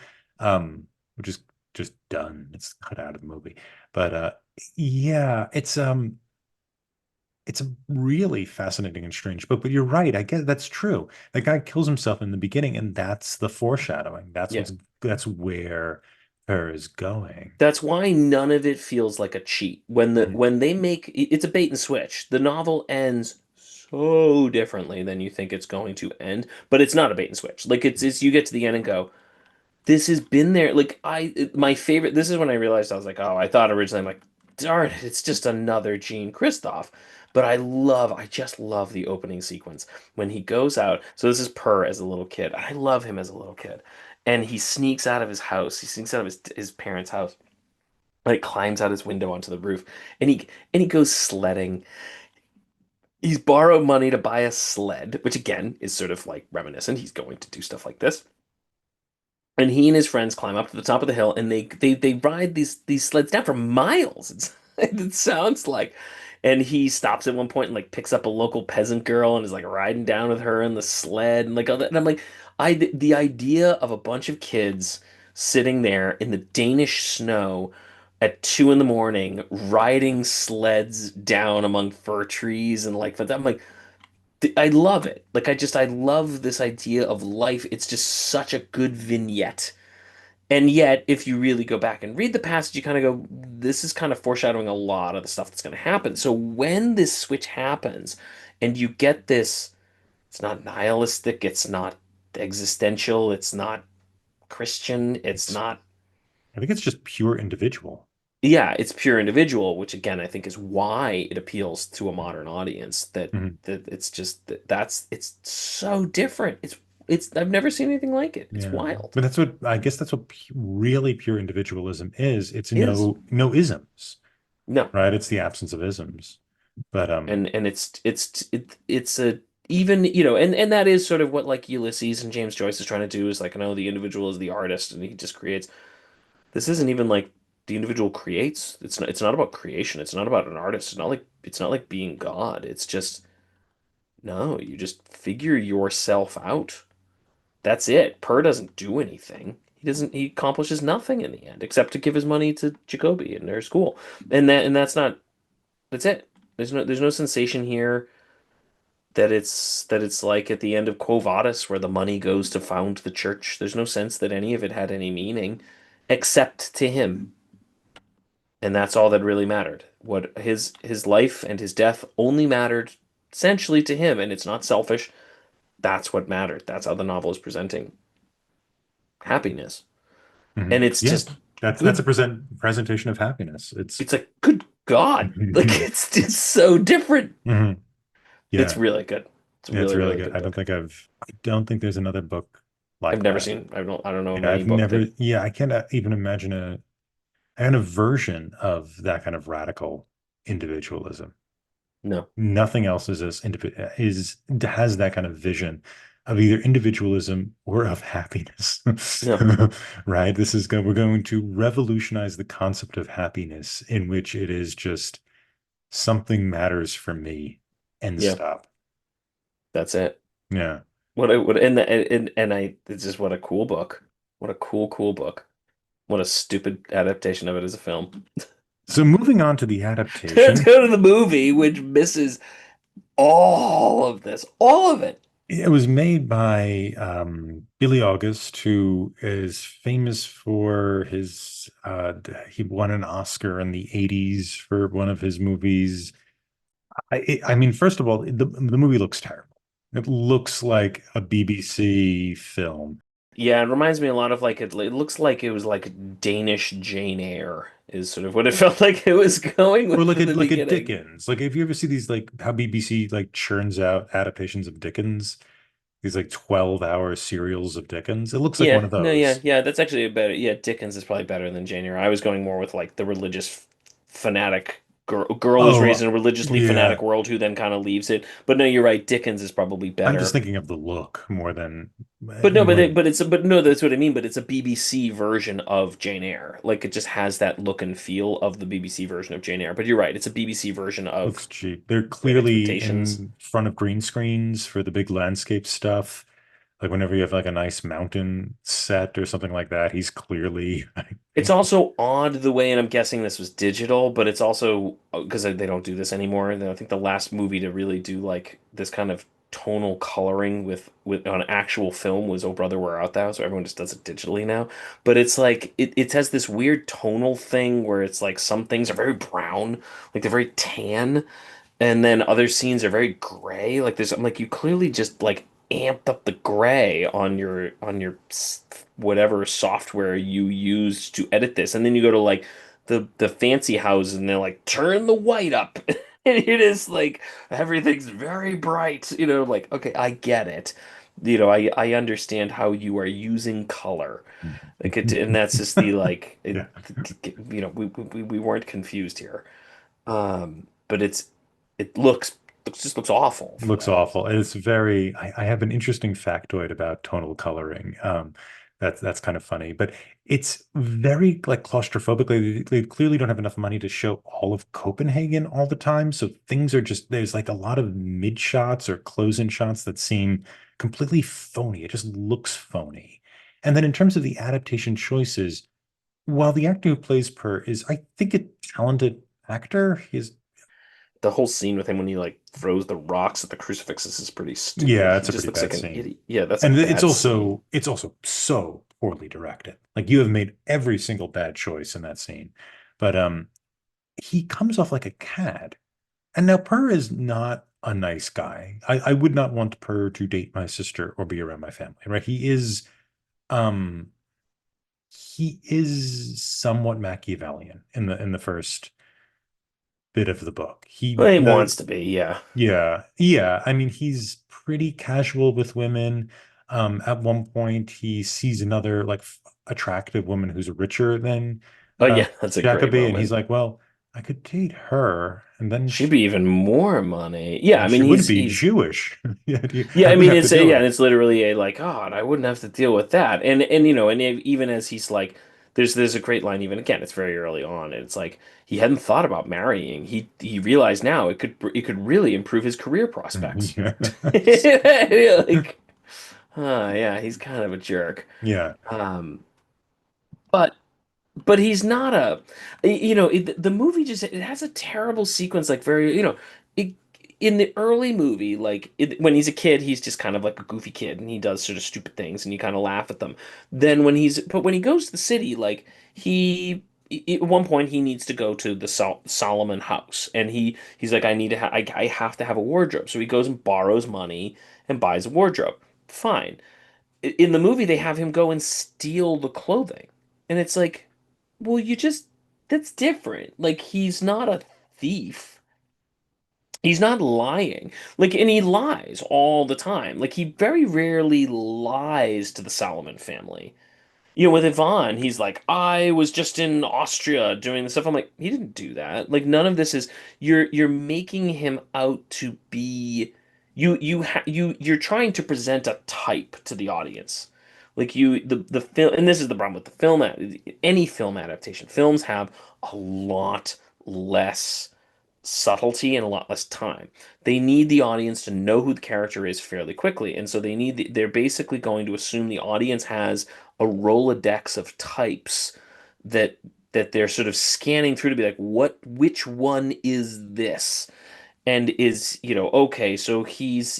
which is just done. It's cut out of the movie. But yeah, it's a really fascinating and strange book. But you're right. I guess that's true. That guy kills himself in the beginning, and that's the foreshadowing. Yeah. That's where her is going. That's why none of it feels like a cheat. Mhm. When they make it's a bait and switch. The novel ends so differently than you think it's going to end, but it's not a bait and switch. Like it's you get to the end and go, this has been there. Like my favorite. This is when I realized I was like, oh, I thought originally, I'm like, darn it, it's just another Gene Christoph. But I just love the opening sequence when he goes out. So this is Per as a little kid. I love him as a little kid, and he sneaks out of his house. He sneaks out of his parents' house, like climbs out his window onto the roof, and he goes sledding. He's borrowed money to buy a sled, which again is sort of like reminiscent. He's going to do stuff like this. And he and his friends climb up to the top of the hill and they ride these sleds down for miles. It sounds like. And he stops at one point and like picks up a local peasant girl and is like riding down with her in the sled and like all that. And I'm like, the idea of a bunch of kids sitting there in the Danish snow at 2 in the morning riding sleds down among fir trees and like that. I'm like, I love it. Like I love this idea of life. It's just such a good vignette. And yet, if you really go back and read the passage, you kind of go, this is kind of foreshadowing a lot of the stuff that's going to happen. So when this switch happens and you get this, it's not nihilistic, it's not existential, it's not Christian, it's It's not, I think it's just pure individual. yeah, it's pure individual, which again, I think is why it appeals to a modern audience Mhm. that it's just it's so different. I've never seen anything like it. It's Yeah, wild. but that's what I guess that's what really pure individualism is. It's Is no isms, no. right? It's the absence of isms. But And it's a even and that is sort of what like Ulysses and James Joyce is trying to do is like the individual is the artist and he just creates. This isn't even like the individual creates. It's not about creation. It's not about an artist. It's not like being God. It's just no, you just figure yourself out. That's it. Per doesn't do anything. He accomplishes nothing in the end except to give his money to Jacoby in their school. That's it. There's no sensation here that it's like at the end of Quo Vadis where the money goes to found the church. There's no sense that any of it had any meaning except to him. And that's all that really mattered. What his life and his death only mattered essentially to him, and it's not selfish. That's what mattered. That's how the novel is presenting happiness. And it's yeah, just that's a good. presentation of happiness. It's It's like good God. Like it's just so different. Mhm. It's Yeah, really good. It's a yeah, it's really, really really good. good book. I don't think there's another book I've like never that. seen. I don't know of Yeah, any I've book never, that. yeah, I can't even imagine a kind of version of that kind of radical individualism. No, Nothing else is as is has that kind of vision of either individualism or of happiness. no. Right? We're going to revolutionize the concept of happiness in which it is just something matters for me and Yeah, stop. that's it. Yeah. What I would and I it's just what a cool book. What a cool book. What a stupid adaptation of it as a film. So moving on to the To adaptation, go to the movie, which misses all of this, all of it. it was made by Billy August, who is famous for he won an Oscar in the 80s for one of his movies. I mean, first of all, the movie looks terrible. It looks like a BBC film. Yeah, it reminds me a lot of like it looks like it was like Danish Jane Eyre is sort of what it felt like it was going Or with from the like a beginning. Dickens. Like if you ever see these like how BBC like churns out adaptations of Dickens, these like 12-hour serials of Dickens. It looks like one Yeah, of no, yeah, those. yeah, that's actually a better. Yeah, Dickens is probably better than Jane Eyre. I was going more with like the religious fanatic girl is raised Oh, in a religiously yeah. fanatic world who then kind of leaves it. But no, you're right. Dickens is probably I'm just better. thinking of the look more than But no, more than but no, that's what I mean. But it's a BBC version of Jane Eyre. Like it just has that look and feel of the BBC version of Jane Eyre. But you're right. It's a BBC version looks of cheap. They're Great clearly Expectations. in front of green screens for the big landscape stuff. Like whenever you have like a nice mountain set or something like that, he's clearly It's also odd the way, and I'm guessing this was digital, but it's also because they don't do this anymore. And I think the last movie to really do like this kind of tonal coloring with on actual film was Oh Brother Where Art Thou, so everyone just does it digitally now. But it's like it has this weird tonal thing where it's like some things are very brown, like they're very tan, and then other scenes are very gray. Like there's, I'm like, you clearly just like amped up the gray on your whatever software you used to edit this, and then you go to like the fancy houses, and they're like, turn the white up, and it is like everything's very bright. Like okay, I get it. I understand how you are using color. Like it, and that's just the like it, yeah. we weren't confused here. But it looks awful for Looks that. awful. It's very. I have an interesting factoid about tonal coloring. That's kind of funny, but it's very like claustrophobic. They clearly don't have enough money to show all of Copenhagen all the time, so things are just there's like a lot of mid shots or close-in shots that seem completely phony. It just looks phony. And then in terms of the adaptation choices, while the actor who plays Per is, I think, a talented actor, he's The whole scene with him when he like throws the rocks at the crucifixes is pretty stupid. yeah, He it's a just pretty looks bad like an scene. idiot. Yeah, that's a And it's bad scene. also so poorly directed. Like you have made every single bad choice in that scene. But he comes off like a cad. And now Purr is not a nice guy. I would not want Purr to date my sister or be around my family, right? Um he is somewhat Machiavellian in the first bit of the book. He Well, he does wants to be, yeah. yeah, yeah. I mean, he's pretty casual with women. At one point, he sees another like attractive woman who's richer than Oh uh, yeah, that's a great Jacoby, and he's moment. like, "Well, I could date her, and then She'd be even more money. Yeah, I she mean would he's be he's Jewish. Yeah, yeah, I I wouldn't mean have to it's deal with yeah, and it." it's literally a like, God, I wouldn't have to deal with that. And even as he's like there's a great line even again, it's very early on, and it's like he hadn't thought about marrying. He realized now it could really improve his career prospects. Yeah, Like, yeah, he's kind of a jerk. yeah. Um, but but he's not the movie just it has a terrible sequence like very it, in the early movie like when he's a kid he's just kind of like a goofy kid and he does sort of stupid things and you kind of laugh at them. Then when he goes to the city like at one point he needs to go to the Solomon house and he's like I have to have a wardrobe, so he goes and borrows money and buys a wardrobe. Fine. In the movie they have him go and steal the clothing, and it's like, well, that's different. Like, he's not a thief. He's not lying. Like, and he lies all the time. Like, he very rarely lies to the Solomon family. With Ivan, he's like, I was just in Austria doing this stuff. I'm like, he didn't do that. Like, none of this is, you're making him out to be, you're trying to present a type to the audience. Like the film, and this is the problem with the film, any film adaptation. Films have a lot less subtlety and a lot less time. They need the audience to know who the character is fairly quickly, and so they're basically going to assume the audience has a Rolodex of types that they're sort of scanning through to be like, which one is this? And is okay, so he's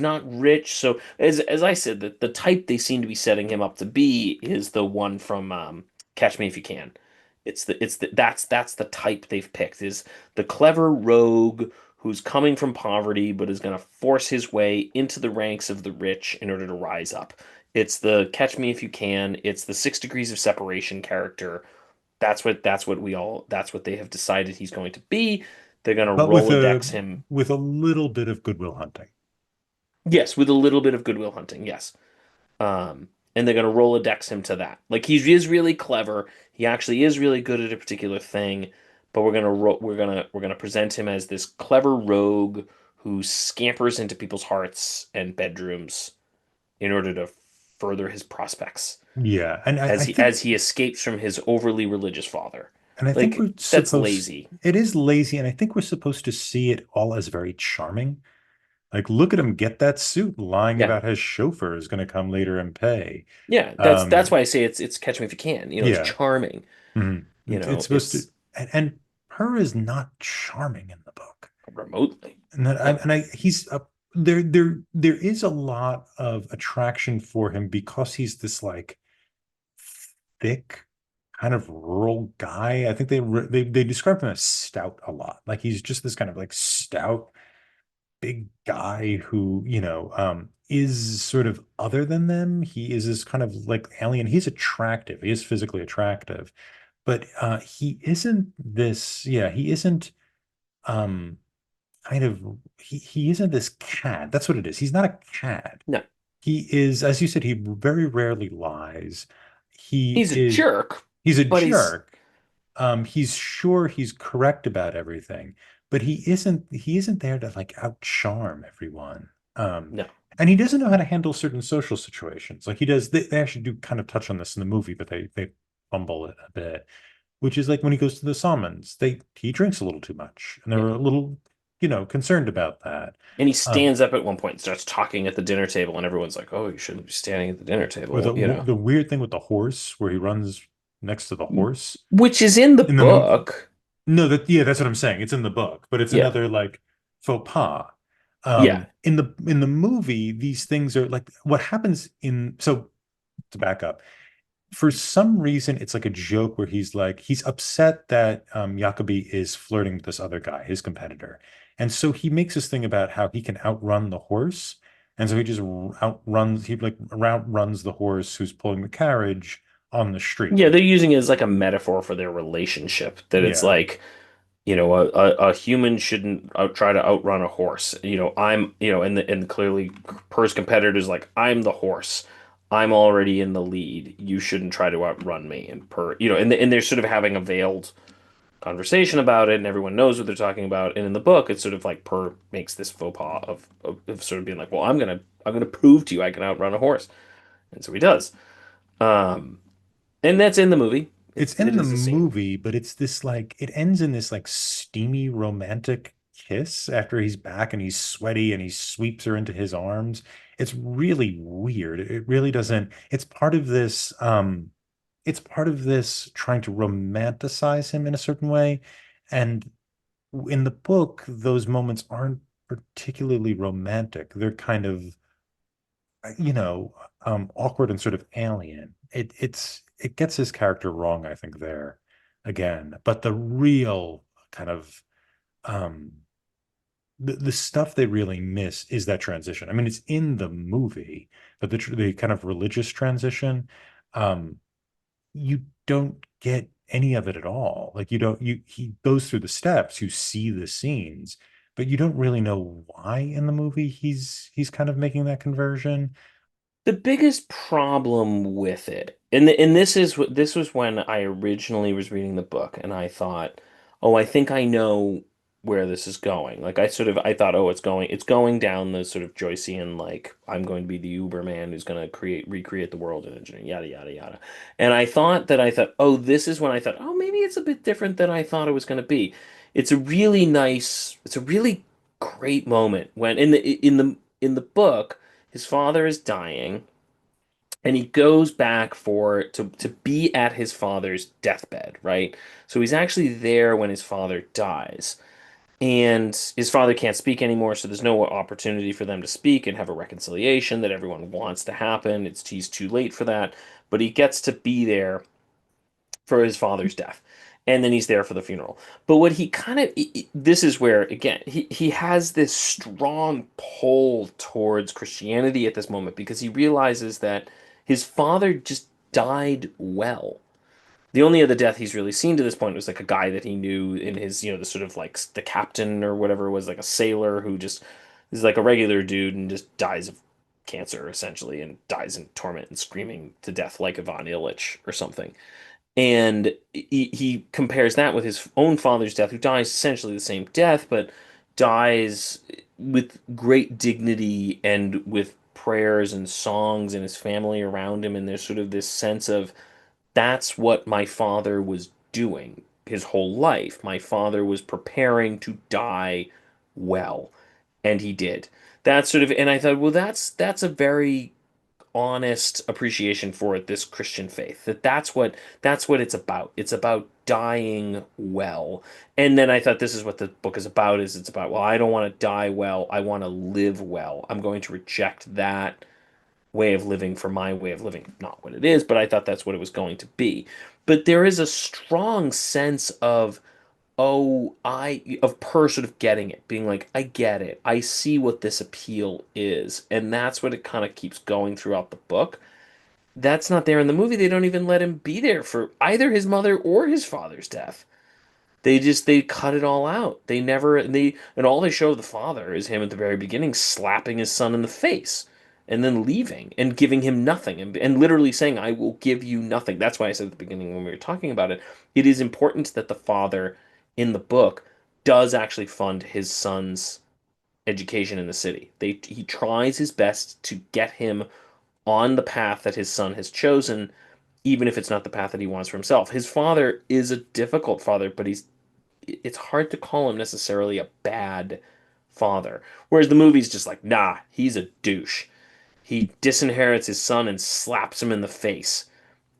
not rich, so as I said, the type they seem to be setting him up to be is the one from Catch Me If You Can. That's the type they've picked, is the clever rogue who's coming from poverty but is going to force his way into the ranks of the rich in order to rise up. It's the Catch Me If You Can, it's the 6 Degrees of Separation character. That's what they have decided he's going to be. They're going to But with a Rolodex him. little bit of Goodwill Hunting. Yes, with a little bit of Goodwill Hunting. Yes. And they're going to Rolodex him to that. Like he is really clever. He actually is really good at a particular thing, but we're gonna present him as this clever rogue who scampers into people's hearts and bedrooms in order to further his prospects Yeah, and as he escapes from his overly religious father. I think Like we're that's supposed lazy. it is lazy, and I think we're supposed to see it all as very charming. Like, look at him get that suit, lying Yeah. about his chauffeur is going to come later and pay. Yeah, that's Um, why I say it's Catch Me If You Can. It's yeah, charming. mhm. It's supposed to, It's and her is not charming in the book. remotely. And that No. he's there is a lot of attraction for him because he's this like thick kind of rural guy. I think they describe him as stout a lot. Like he's just this kind of like stout big guy who, is sort of other than them. He is this kind of like alien. He's attractive. He is physically attractive, but he isn't this, yeah, he isn't um kind of he isn't this cad. That's what it is. He's not a cad. No. He is, as you said, he very rarely lies. He He's a is jerk, he's a but he's jerk. He's sure he's correct about everything, but he isn't there to like out charm everyone. Um, no. and he doesn't know how to handle certain social situations. Like he does, they actually do kind of touch on this in the movie, but they fumble it a bit, which is like when he goes to the Salmons, he drinks a little too much, and they're Yeah. a little, concerned about that. And he Um, stands up at one point and starts talking at the dinner table, and everyone's like, "Oh, you shouldn't be standing at the dinner with table," the weird thing with the horse, where he runs next to the horse which is in the in the book. No, yeah, that's what I'm saying. It's in the book, but it's Yeah. another like faux pas. Yeah. In the movie, these things are like what happens in so to back up. For some reason, it's like a joke where he's upset that Jacobi is flirting with this other guy, his competitor. And so he makes this thing about how he can outrun the horse. And so he just outruns the horse who's pulling the carriage on the street. Yeah, they're using it as like a metaphor for their relationship. That it's Yeah. like, a human shouldn't try to outrun a horse. And clearly Per's competitor is like, I'm the horse. I'm already in the lead. You shouldn't try to outrun me. And and they're sort of having a veiled conversation about it, and everyone knows what they're talking about. And in the book, it's sort of like Per makes this faux pas of sort of being like, well, I'm gonna prove to you I can outrun a horse, and so he does. Um, and that's in the movie. It's It in the is a scene. movie, but it's this like it ends in this like steamy romantic kiss after he's back and he's sweaty and he sweeps her into his arms. It's really weird. It really doesn't, it's part of this trying to romanticize him in a certain way. And in the book, those moments aren't particularly romantic. They're kind of you know, awkward and sort of alien. It gets his character wrong, I think, there again. But the real kind of um the stuff they really miss is that transition. I mean, it's in the movie, but the kind of religious transition, um, you don't get any of it at all. Like you don't you he goes through the steps, you see the scenes, but you don't really know why in the movie he's kind of making that conversion. The biggest problem with it, and this was when I originally was reading the book, and I thought, oh, I think I know where this is going. Like I thought, oh, it's going down the sort of Joycean, like I'm going to be the Uber man who's going to recreate the world and engineering, yada yada yada. And I thought, oh, this is when I thought, oh, maybe it's a bit different than I thought it was going to be. It's a really great moment when in the book his father is dying, and he goes back to be at his father's deathbed, right? So he's actually there when his father dies. And his father can't speak anymore, so there's no opportunity for them to speak and have a reconciliation that everyone wants to happen. He's too late for that, but he gets to be there for his father's death. And then he's there for the funeral. But what he kind of this is where again he has this strong pull towards Christianity at this moment because he realizes that his father just died well. The only other death he's really seen to this point was like a guy that he knew in his, the sort of like the captain or whatever it was, like a sailor who just is like a regular dude and just dies of cancer essentially and dies in torment and screaming to death like Ivan Illich or something. And he compares that with his own father's death, who dies essentially the same death, but dies with great dignity and with prayers and songs and his family around him. And there's sort of this sense of that's what my father was doing his whole life. My father was preparing to die well, and he did. That's sort of, and I thought, well, that's a very honest appreciation for it, this Christian faith. That's what it's about. It's about dying well. And then I thought this is what the book is about, is it's about, well, I don't want to die well, I want to live well. I'm going to reject that way of living for my way of living. Not what it is, but I thought that's what it was going to be. But there is a strong sense of, oh, of Per sort of getting it, being like, I get it. I see what this appeal is. And that's what it kind of keeps going throughout the book. That's not there in the movie. They don't even let him be there for either his mother or his father's death. They cut it all out. They never they and all they show of the father is him at the very beginning slapping his son in the face and then leaving and giving him nothing and literally saying, I will give you nothing. That's why I said at the beginning when we were talking about it, it is important that the father in the book does actually fund his son's education in the city. He tries his best to get him on the path that his son has chosen, even if it's not the path that he wants for himself. His father is a difficult father, but it's hard to call him necessarily a bad father. Whereas the movie's just like, nah, he's a douche. He disinherits his son and slaps him in the face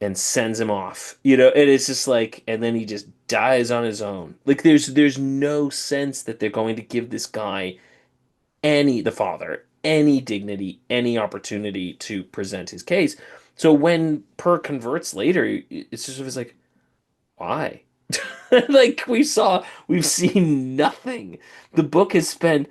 and sends him off. And it's just like, and then he just dies on his own. Like there's no sense that they're going to give this guy the father, any dignity, any opportunity to present his case. So when Per converts later, it's just it's like, why? Like we've seen nothing. The book has spent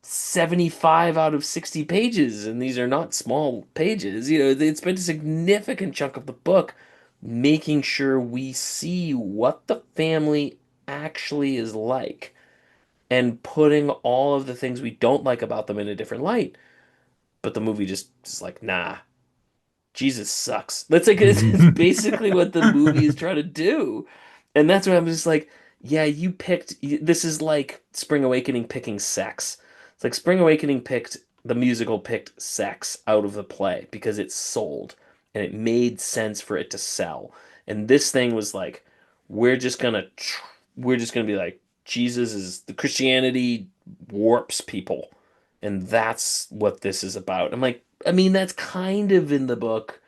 75 out of 60 pages, and these are not small pages. They spent a significant chunk of the book making sure we see what the family actually is like and putting all of the things we don't like about them in a different light. But the movie just is like, nah, Jesus sucks. That's like it's basically what the movie is trying to do. And that's why I'm just like, yeah, this is like Spring Awakening picking sex. It's like Spring Awakening picked the musical picked sex out of the play because it sold and it made sense for it to sell. And this thing was like, we're just gonna we're just gonna be like, Jesus is the Christianity warps people. And that's what this is about. I'm like, I mean, that's kind of in the book,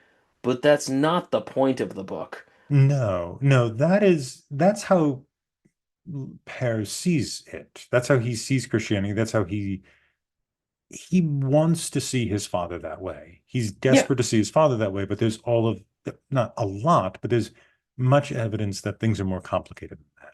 but that's not the point of the book. No, no, that's how Pear sees it. That's how he sees Christianity. That's how he wants to see his father that way. He's Yeah, desperate to see his father that way, but there's all of not a lot, but there's much evidence that things are more complicated than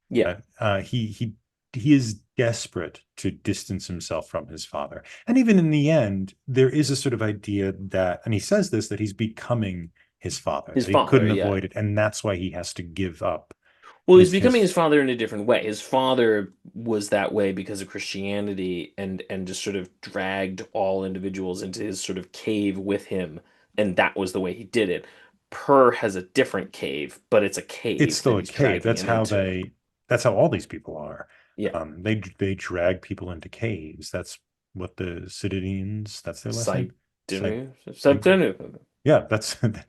yeah. that. He is desperate to distance himself from his father. And even in the end, there is a sort of idea that, and he says this, that he's becoming his father, His that he father, couldn't yeah. avoid it, and that's why he has to give up Well, he's becoming his his father in a different way. His father was that way because of Christianity and just sort of dragged all individuals into his sort of cave with him, and that was the way he did it. Per has a different cave, but it's a it's cave that still a he's cave. dragging him into. That's how all these people are. Yeah. They drag people into caves. That's what the Cididians, that's their last name. Side, yeah, that's The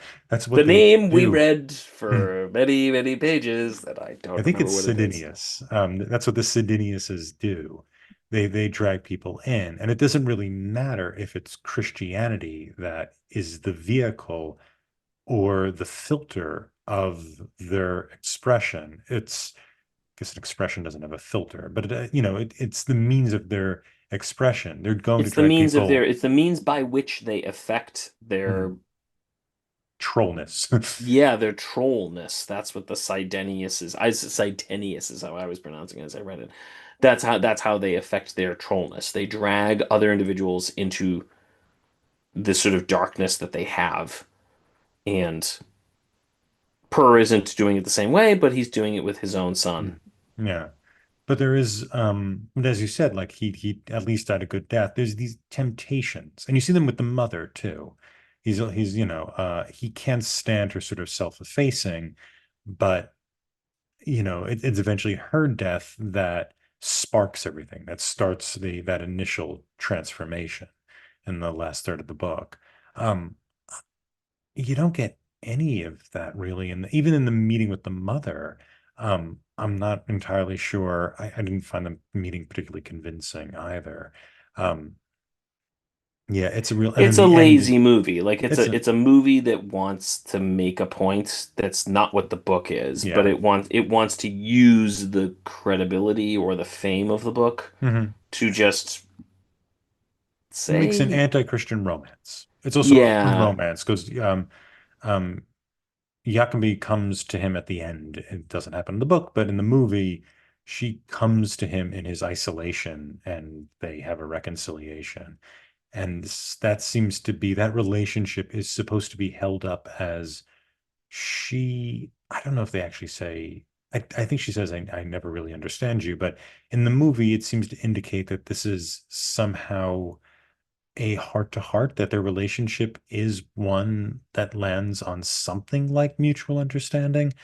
what they name we do. read for many, many pages that I I don't think remember it's what it is. Sidinius. That's what the Sidiniuses do. They drag people in, and it doesn't really matter if it's Christianity that is the vehicle or the filter of their expression. I guess an expression doesn't have a filter, but it's the means of their expression. They're going to drag people. It's the means by which they affect Mhm. their, Trollness. yeah, their trollness. That's what the Sidenius is. Sidenius is how I was pronouncing it as I read it. That's how they affect their trollness. They drag other individuals into this sort of darkness that they have. And Per isn't doing it the same way, but he's doing it with his own son. Mm. Yeah. But there is, but as you said, like he at least died a good death. There's these temptations, and you see them with the mother too. He's he can't stand her sort of self-effacing, but it's eventually her death that sparks everything, that starts the that initial transformation in the last third of the book. Um, you don't get any of that really, and even in the meeting with the mother, I'm not entirely sure. I didn't find the meeting particularly convincing either. Um, yeah, it's a real, and then It's a the end. lazy movie. Like It's a it's a movie that wants to make a point that's not what the book is, but Yeah. it wants to use the credibility or the fame of the book Hmm. to just It makes an say, anti-Christian romance. It's also a yeah, romance because um, Jacobi comes to him at the end. It doesn't happen in the book, but in the movie, she comes to him in his isolation and they have a reconciliation. And that seems to be that relationship is supposed to be held up as I don't know if they actually say, I think she says, I never really understand you. But in the movie, it seems to indicate that this is somehow a heart to heart, that their relationship is one that lands on something like mutual understanding.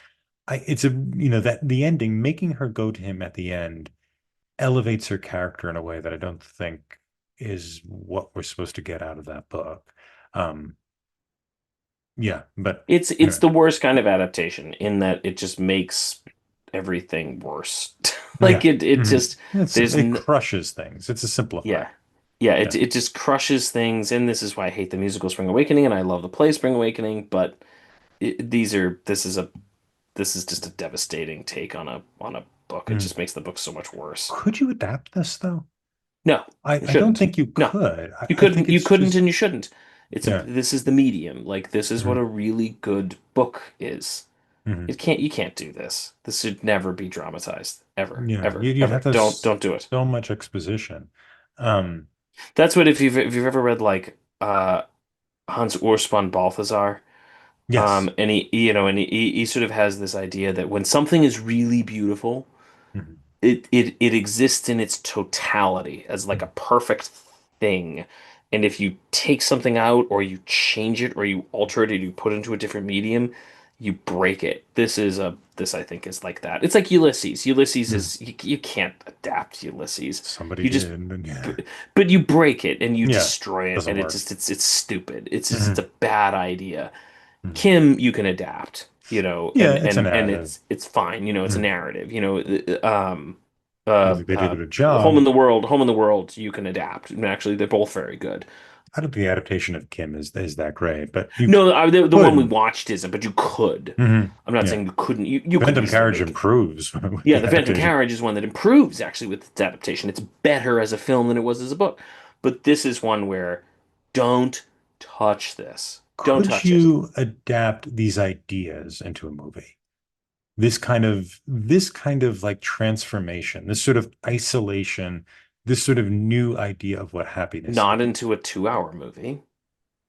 It's that the ending, making her go to him at the end, elevates her character in a way that I don't think is what we're supposed to get out of that book. Um, yeah, but it's anyway, the worst kind of adaptation in that it just makes everything worse. Like yeah, it mhm. just there's It n crushes things. It's a simplifier. yeah. Yeah, Yeah. it just crushes things, and this is why I hate the musical Spring Awakening, and I love the play Spring Awakening, but this is just a devastating take on a book. It Mm. just makes the book so much worse. Could you adapt this though? No, you I don't shouldn't. think you No, could. I think you it's couldn't, just and you shouldn't. yeah. This is the medium. Like this is what Mhm, a really good book is. mhm. You can't do this. This should never be dramatized. Ever, Yeah, ever, you'd have ever. to have Don't do it. so much exposition. Um, That's what if you've ever read like Hans Urs von Balthasar. yes. And he sort of has this idea that when something is really beautiful, Mhm, it exists in its totality as like a mhm, perfect thing. And if you take something out or you change it or you alter it or you put it into a different medium, you break it. This I think is like that. It's like Ulysses. Ulysses mhm. is you can't adapt Ulysses. Somebody You just did, and then yeah, but you break it and you yeah, destroy it doesn't and work. it's stupid. It's a Mhm, bad idea. mhm. Kim, you can adapt, Yeah, it's a and narrative. it's fine, it's a Mhm. narrative, I don't think they did a good job. Home in the World, you can adapt. And actually, they're both very good. I don't think the adaptation of Kim is that great, but you No, the one we could. watched isn't, but you could. I'm not Yeah, saying you couldn't. You could Phantom easily Carriage make it. improves with Yeah, the The Phantom adaptation. Carriage is one that improves actually with its adaptation. It's better as a film than it was as a book. But this is one where don't touch this. Don't Could touch it. you adapt these ideas into a movie? This kind of like transformation, this sort of isolation, this sort of new idea of what happiness Not is. into a 2 hour movie.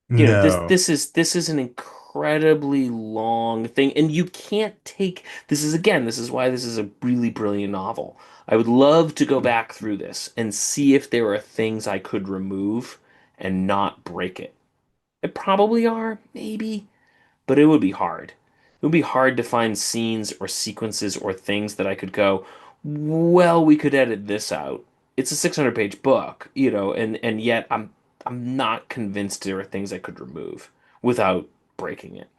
No. This is an incredibly long thing, and you can't take this is again, this is why this is a really brilliant novel. I would love to go back through this and see if there are things I could remove and not break it. It probably are, maybe, but it would be hard. It would be hard to find scenes or sequences or things that I could go, well, we could edit this out. It's a 600-page book, and yet I'm not convinced there are things I could remove without breaking it.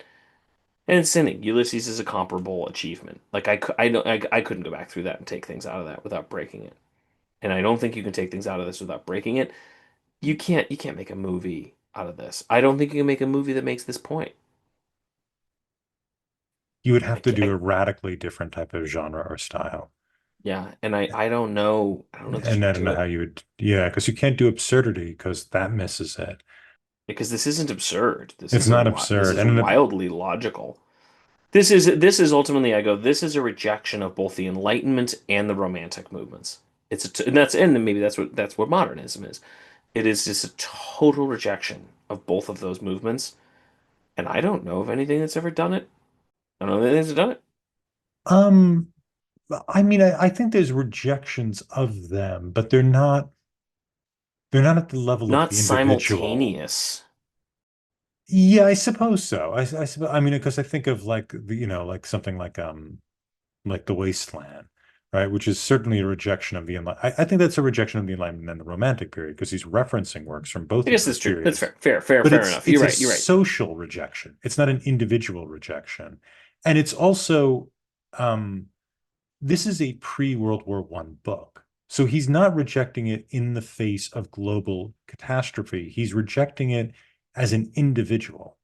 And it's sinning. Ulysses is a comparable achievement. Like I don't I couldn't go back through that and take things out of that without breaking it. And I don't think you can take things out of this without breaking it. You can't make a movie out of this. I don't think you can make a movie that makes this point. You would I, have to ca- do I a radically different type of genre or style. Yeah, and I don't know that you And I could don't do know how it you would, yeah, because you can't do absurdity because that misses it. because this isn't absurd. It's not This absurd. is And in wildly logical. This is ultimately I go, this is a rejection of both the Enlightenment and the Romantic movements. And maybe that's what modernism is. It is just a total rejection of both of those movements, and I don't know of anything that's ever done it. I don't know of anything that's done it. um, I mean, I think there's rejections of them, but they're not at the level of Not the individual. simultaneous. Yeah, I suppose so. I suppose, I mean, because I think of like like something like The Wasteland, right? Which is certainly a rejection of the Enlightenment. I think that's a rejection of the Enlightenment and the Romantic period because he's referencing works from I both of guess those that's true. That's periods. fair. Fair, fair, But fair it's enough. You're it's a right. You're right. social rejection. It's not an individual rejection. And it's also um this is a pre-World War One book. So he's not rejecting it in the face of global catastrophe. He's rejecting it as an individual,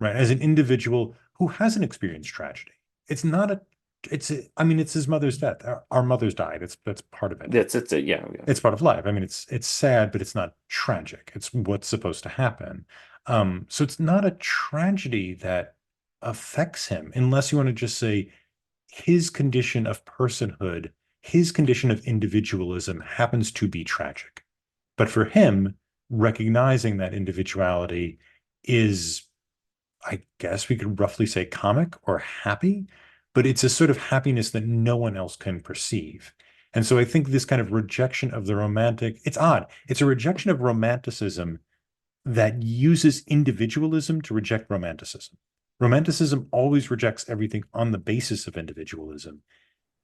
right? As an individual who hasn't experienced tragedy. It's not a, I mean, it's his mother's death. Our mother's died. That's part of it. That's it. Yeah, yeah. It's part of life. I mean, it's sad, but it's not tragic. It's what's supposed to happen. So it's not a tragedy that affects him, unless you want to just say his condition of personhood, his condition of individualism happens to be tragic. But for him, recognizing that individuality is, I guess we could roughly say, comic or happy, but it's a sort of happiness that no one else can perceive. And so I think this kind of rejection of the romantic, it's odd. It's a rejection of romanticism that uses individualism to reject romanticism. Romanticism always rejects everything on the basis of individualism.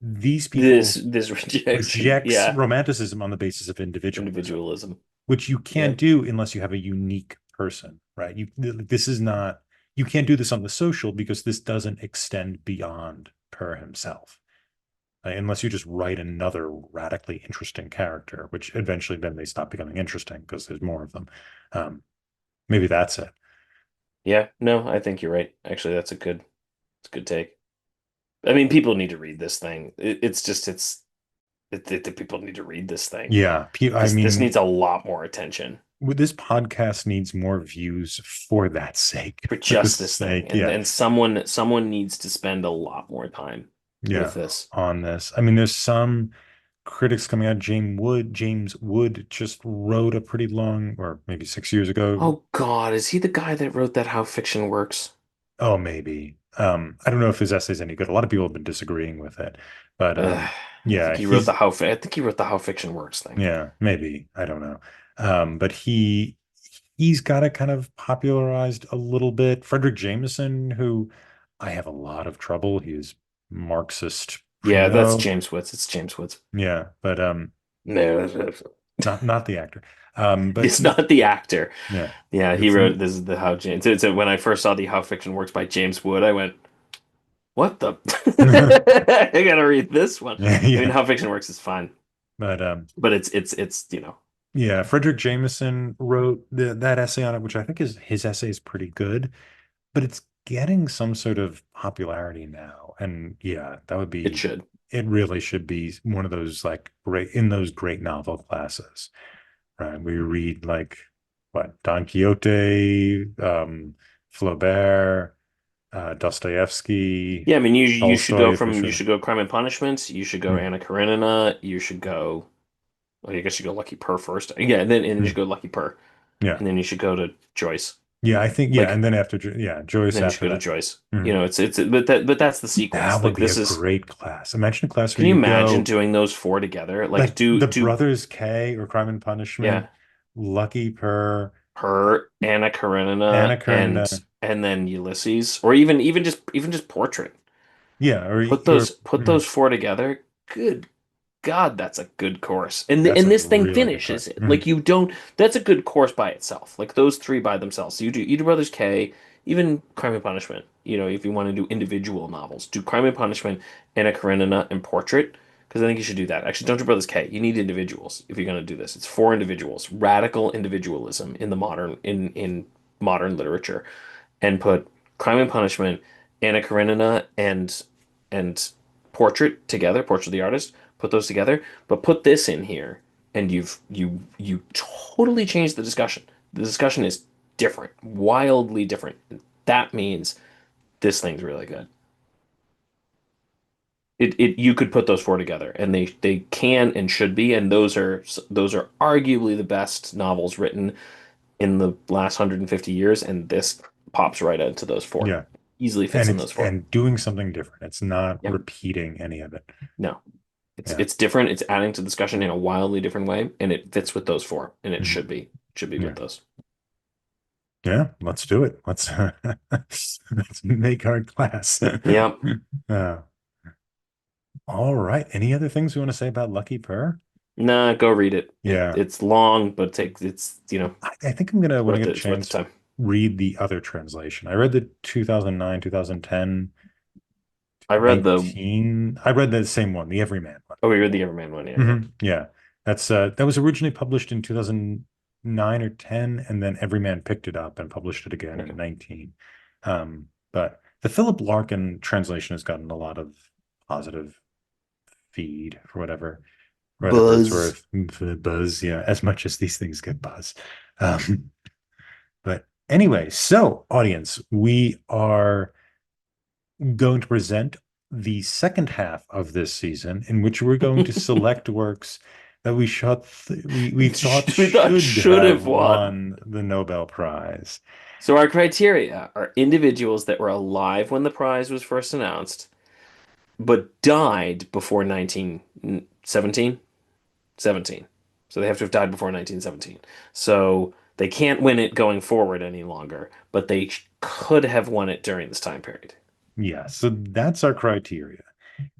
These This people this rejection. rejects Yeah, romanticism on the basis of individualism, individualism. which you Yeah, can't do unless you have a unique person, right? This is not, you can't do this on the social because this doesn't extend beyond Per himself. Unless you just write another radically interesting character, which eventually then they stop becoming interesting because there's more of them. Um, Maybe that's it. yeah. No, I think you're right. Actually, it's a good take. I mean, people need to read this thing. It's just the people need to read this thing. Yeah, I This mean, needs a lot more attention this podcast needs more views for that sake. for For the just this thing, sake, yeah, and someone needs to spend a lot more time with yeah, this. on this. I mean, there's some critics coming out. James Wood just wrote a pretty long, or maybe 6 years ago. Oh God, is he the guy that wrote that How Fiction Works? Oh, maybe. I don't know if his essay's any good. A lot of people have been disagreeing with it, but I yeah, think he wrote he's, the How. I think he wrote the How Fiction Works thing. yeah, maybe. I don't know. But he's got it kind of popularized a little bit. Frederick Jameson, who I have a lot of trouble. He is Marxist Yeah, that's primo. James Woods. It's James Woods. Yeah, but No, not the actor. But it's not the actor. yeah, Yeah, he it's wrote this is the How James. When I first saw the How Fiction Works by James Wood, I went, "What the?" I gotta read this one. yeah, I mean, yeah. How Fiction Works is fine, But but it's yeah, Frederick Jameson wrote that essay on it, which I think is his essay is pretty good, but it's getting some sort of popularity now. And yeah, that would it be, should. it really should be one of those like great in those great novel classes, right? We read like what, Don Quixote, Flaubert, Dostoevsky, Yeah, I mean, Tolstoy, for you sure. should go Crime and Punishment. You should go Mm, Anna Karenina. You should go. Well, I guess you go Lucky Per first. Yeah, and then you should mm, go Lucky Per, yeah. and then you should go to Joyce. Yeah, I think, yeah. Like And then after, yeah, Joyce then you should after go to that. Joyce. You Mhm. know, it's but that's the sequence. That would Like be a this is. great class. Imagine a class Can where you you imagine go doing those four together? Like like the do Brothers K or Crime and Punishment, yeah, Lucky Per, her Anna Anna Karenina Karenina. and then Ulysses, or even just Portrait. Yeah, Put those four together. Good God, that's a good course. that's And a this thing really good finishes course. it. Like you don't that's a good course by itself. Like those three by themselves. So you do Brothers K, even Crime and Punishment. You know, if you want to do individual novels, do Crime and Punishment, Anna Karenina, and Portrait. Because I think you should do that. Actually, don't do Brothers K. You need individuals if you're going to do this. It's for individuals. Radical individualism in the in modern literature, and put Crime and Punishment, Anna Karenina, and Portrait together, Portrait of the Artist, put those together, but put this in here, and you totally changed the discussion. The discussion is different, wildly different. That means this thing's really good. It you could put those four together, and they can and should be, and those are arguably the best novels written in the last 150 years, and this pops right into those four. Yeah. Easily And fits in it's those four. and doing something different. It's not Yep. repeating any of it. No. Yeah. It's different. It's adding to the discussion in a wildly different way, and it fits with those four, and it Mhm. should be Yeah. with those. Yeah, let's do it. Let's make our class. Yep. Uh, all right. Any other things you want to say about Lucky Per? Nah, go read it. Yeah, It's long, but it's I think I'm gonna, when I get a it's worth the chance, time. read the other translation. I read the 2009, 2010, I read the 19. I read the same one, the Everyman one. oh, we read the Everman one. Yeah, yeah. Yeah, that was originally published in 2009 or 10, and then Everyman picked it up and published it again Okay. in 19. But the Philip Larkin translation has gotten a lot of positive feed for whatever it's Buzz. worth. Buzz, yeah, as much as these things get buzz. Um, but anyway, so audience, we are going to present the second half of this season, in which we're going to select works that we thought We thought should should have have won. won the Nobel Prize. So our criteria are individuals that were alive when the prize was first announced, but died before 1917. 17. So they have to have died before 1917. So they can't win it going forward any longer, but they could have won it during this time period. Yeah, so that's our criteria.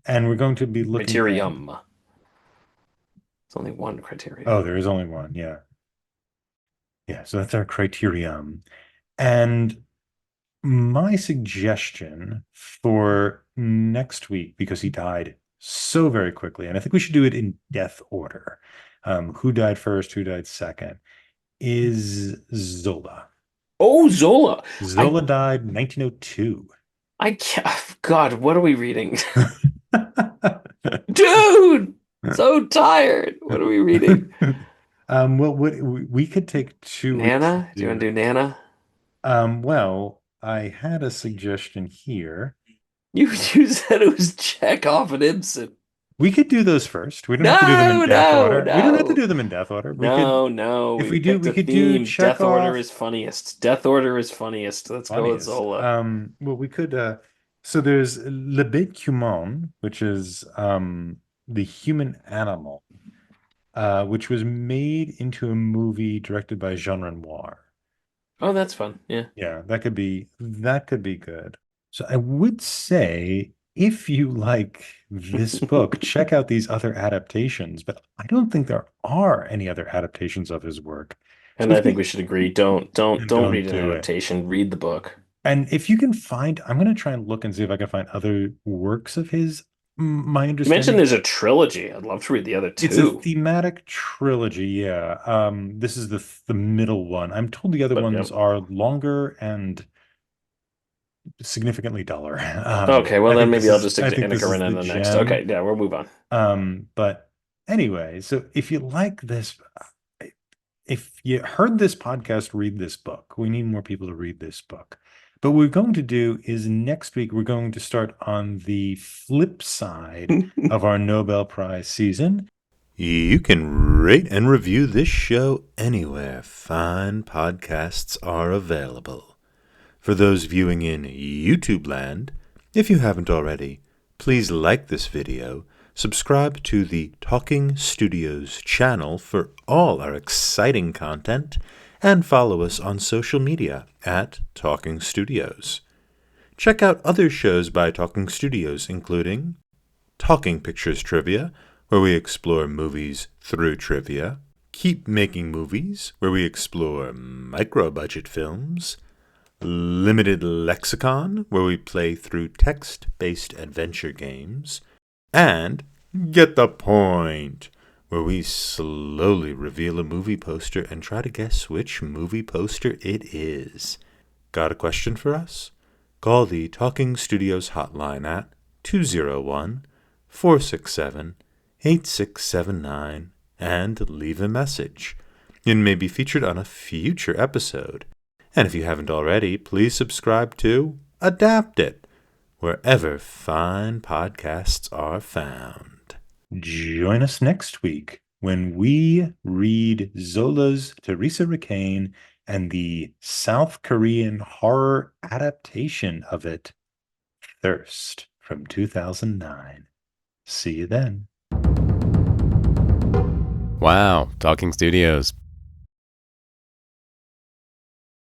And we're going to be looking at, Criterium. It's only one oh, criterion. there is only one. Yeah. Yeah, so that's our criterion. And my suggestion for next week, because he died so very quickly, and I think we should do it in death order. Who died first, who died second, is Zola. Oh, Zola. I Zola died 1902. I can't, God, what are we reading? Dude, so tired. What are we reading? Well, we could take 2 weeks to Nana? Do you want to do. do Nana? Well, I had a suggestion here. You said it was Chekhov and Ibsen. We could do those first. We don't have to do them in No, death no, order. We don't have to no. do them in death order. We could, No, no. if We we do, picked we a could do theme. Death Order Chekhov. is funniest. Death Order is funniest. Let's go with Funniest. Zola. Well, we could. So there's Le Bête Humain, which is the human animal, which was made into a movie directed by Jean Renoir. Oh, that's fun. Yeah. Yeah, that could be good. So I would say if you like this book, check out these other adaptations, but I don't think there are any other adaptations of his work. So And I if think we you should agree. Don't don't read an do it. adaptation. Read the book. And if you can find, I'm going to try and look and see if I can find other works of his. My You mentioned understanding, there's a trilogy. I'd love to read the other it's a two. thematic trilogy. Yeah. This is the middle one. I'm told the other But ones yep. are longer and significantly duller. Okay, well I then think this maybe I'll is just stick I to think this is Anakarena the in the next. Okay, gem. yeah, we'll move on. But anyway, so if you like this, if you heard this podcast, read this book. We need more people to read this book. But what we're going to do is next week, we're going to start on the flip side of our Nobel Prize season. You can rate and review this show anywhere fine podcasts are available. For those viewing in YouTube land, if you haven't already, please like this video, subscribe to the Talking Studios channel for all our exciting content, and follow us on social media at Talking Studios. Check out other shows by Talking Studios, including Talking Pictures Trivia, where we explore movies through trivia, Keep Making Movies, where we explore micro-budget films, Limited Lexicon, where we play through text-based adventure games, and Get the Point, where we slowly reveal a movie poster and try to guess which movie poster it is. Got a question for us? Call the Talking Studios hotline at 201-467-8679 and leave a message. It may be featured on a future episode. And if you haven't already, please subscribe to Adapt It, wherever fine podcasts are found. Join us next week when we read Zola's Teresa Ricane and the South Korean horror adaptation of it, Thirst, from 2009. See you then. Wow, Talking Studios.